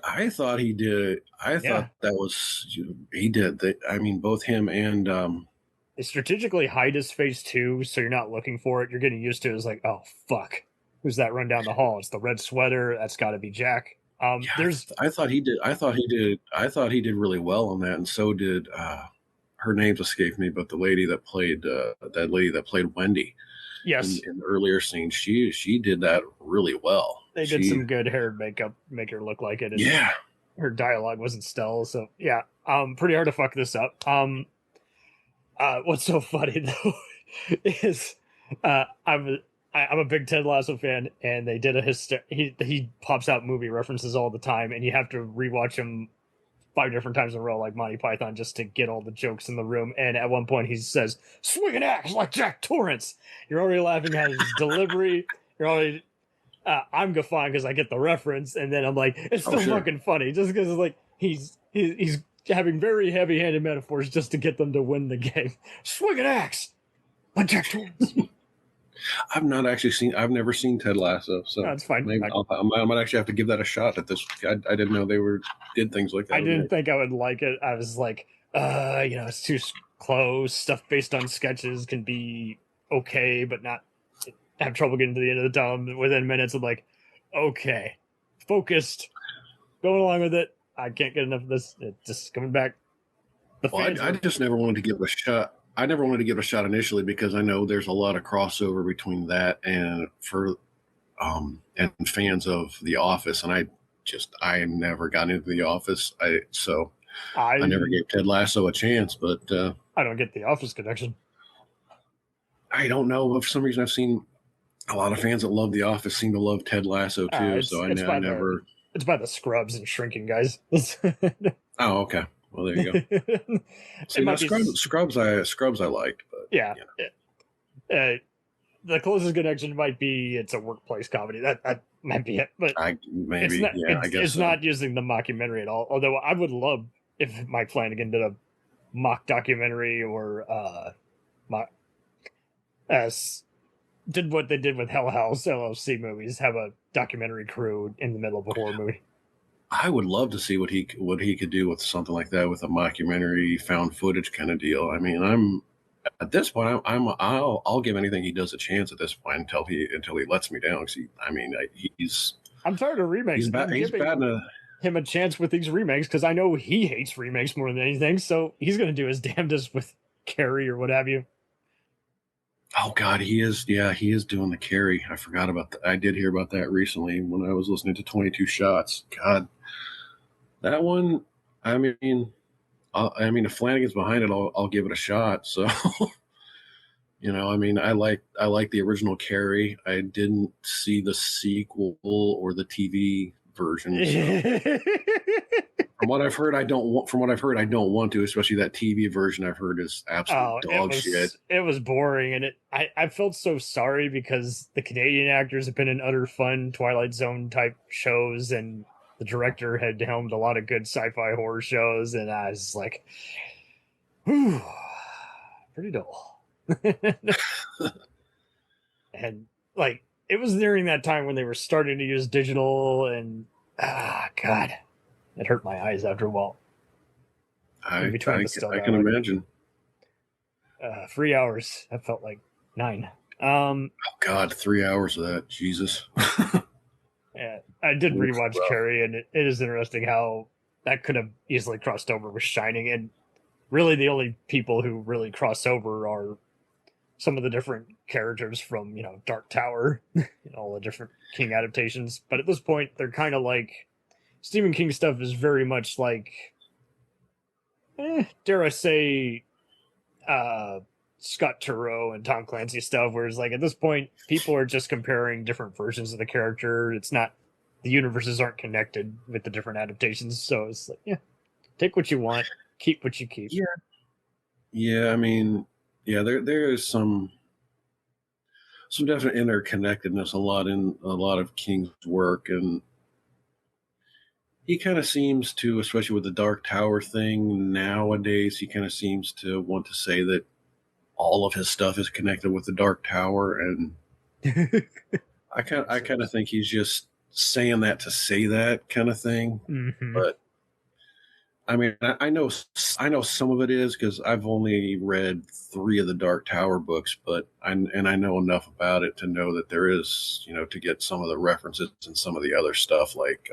I thought he did. I thought that was he did. I mean, both him and they strategically hide his face too, so you're not looking for it. You're getting used to it. It's like, oh fuck, who's that run down the hall? It's the red sweater. That's got to be Jack. I thought he did really well on that, and so did her name's escaped me, but the lady that played Wendy. Yes, in the earlier scenes, she did that really well. They did some good hair and makeup, make her look like it. And her dialogue wasn't stellar, so yeah, pretty hard to fuck this up. What's so funny though is I'm a big Ted Lasso fan, and they did he pops out movie references all the time, and you have to rewatch him 5 different times in a row, like Monty Python, just to get all the jokes in the room. And at one point he says, "Swing an axe like Jack Torrance." You're already laughing at his delivery. You're already I'm fine because I get the reference, and then I'm like, it's still fucking funny just because it's like he's having very heavy-handed metaphors just to get them to win the game. Swing an axe like Jack Torrance. I've never seen Ted Lasso, so that's fine. Maybe I might actually have to give that a shot at this. I didn't know they did things like that. I didn't think I would like it. I was like, it's too close. Stuff based on sketches can be okay, but not have trouble getting to the end of the tunnel. Within minutes, I'm like, okay, focused, going along with it. I can't get enough of this. It's just coming back. I just never wanted to give it a shot. I never wanted to give it a shot initially because I know there's a lot of crossover between that and and fans of The Office, and I never got into The Office. I never gave Ted Lasso a chance, but I don't get The Office connection. I don't know, but for some reason I've seen a lot of fans that love The Office seem to love Ted Lasso too. I never. It's by the Scrubs and Shrinking Guys. Oh, okay. Well, there you go. See, Scrubs I liked, but yeah. the closest connection might be it's a workplace comedy. That might be it, but maybe it's not, yeah, I guess it's so. not using the mockumentary at all. Although I would love if Mike Flanagan did a mock documentary or did what they did with Hell House LLC movies, have a documentary crew in the middle of a horror movie. I would love to see what he could do with something like that, with a mockumentary, found footage kind of deal. I mean, I'm at this point, I'll give anything he does a chance at this point until he lets me down. I'm tired of remakes. He's batting him a chance with these remakes because I know he hates remakes more than anything. So he's going to do his damnedest with Carrie or what have you. Oh God, he is. Yeah, he is doing the Carrie. I forgot about that. I did hear about that recently when I was listening to 22 Shots. God, that one. I mean, if Flanagan's behind it, I'll give it a shot. So, I mean, I like the original Carrie. I didn't see the sequel or the TV version. So. From what I've heard, I don't want to, especially that TV version I've heard is absolute dog shit. It was boring, and I felt so sorry because the Canadian actors have been in utter fun Twilight Zone type shows, and the director had helmed a lot of good sci-fi horror shows, and I was like, whew, pretty dull. And like, it was nearing that time when they were starting to use digital, and God. It hurt my eyes after a while. I can imagine. 3 hours. That felt like 9. Oh God, 3 hours of that. Jesus. Yeah, I did rewatch Carrie, and it is interesting how that could have easily crossed over with Shining. And really, the only people who really cross over are some of the different characters from, Dark Tower, all the different King adaptations. But at this point, they're kind of like. Stephen King stuff is very much like, dare I say, Scott Turow and Tom Clancy stuff, whereas like at this point, people are just comparing different versions of the character. It's not, the universes aren't connected with the different adaptations, so it's like, yeah, take what you want, keep what you keep. Yeah, I mean, yeah, there is some definite interconnectedness a lot of King's work, and he kind of seems to, especially with the Dark Tower thing nowadays, he kind of seems to want to say that all of his stuff is connected with the Dark Tower, and I kind of think he's just saying that to say that kind of thing. Mm-hmm. But I mean, I know some of it is because I've only read 3 of the Dark Tower books, but I know enough about it to know that there is, to get some of the references and some of the other stuff like.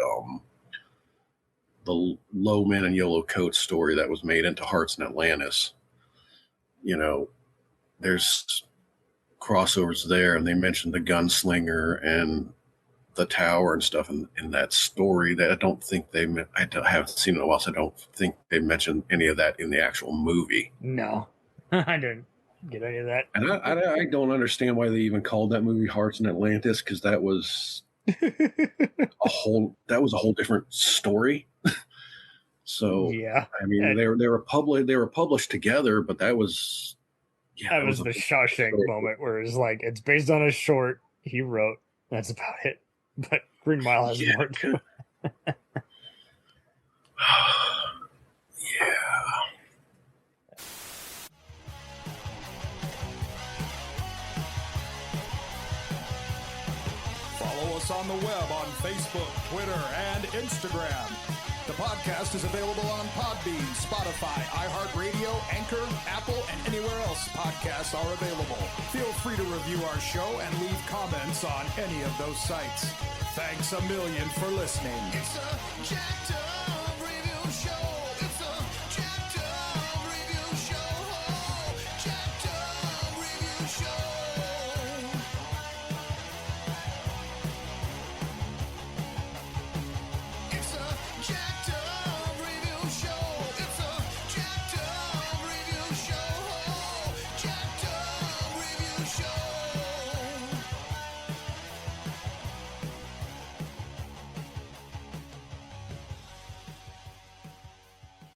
The Low Man in Yellow Coat story that was made into Hearts in Atlantis. There's crossovers there, and they mentioned the gunslinger and the tower and stuff in that story that I don't think I haven't seen it in a while, so I don't think they mentioned any of that in the actual movie. No, I didn't get any of that. And I don't understand why they even called that movie Hearts in Atlantis, because that was a whole different story. So yeah, I mean, they were published together, but that was that was the Shawshank moment where it's like it's based on a short he wrote. That's about it. But Green Mile has more too. Follow us on the web on Facebook, Twitter, and Instagram. The podcast is available on Podbean, Spotify, iHeartRadio, Anchor, Apple, and anywhere else podcasts are available. Feel free to review our show and leave comments on any of those sites. Thanks a million for listening. It's a Jack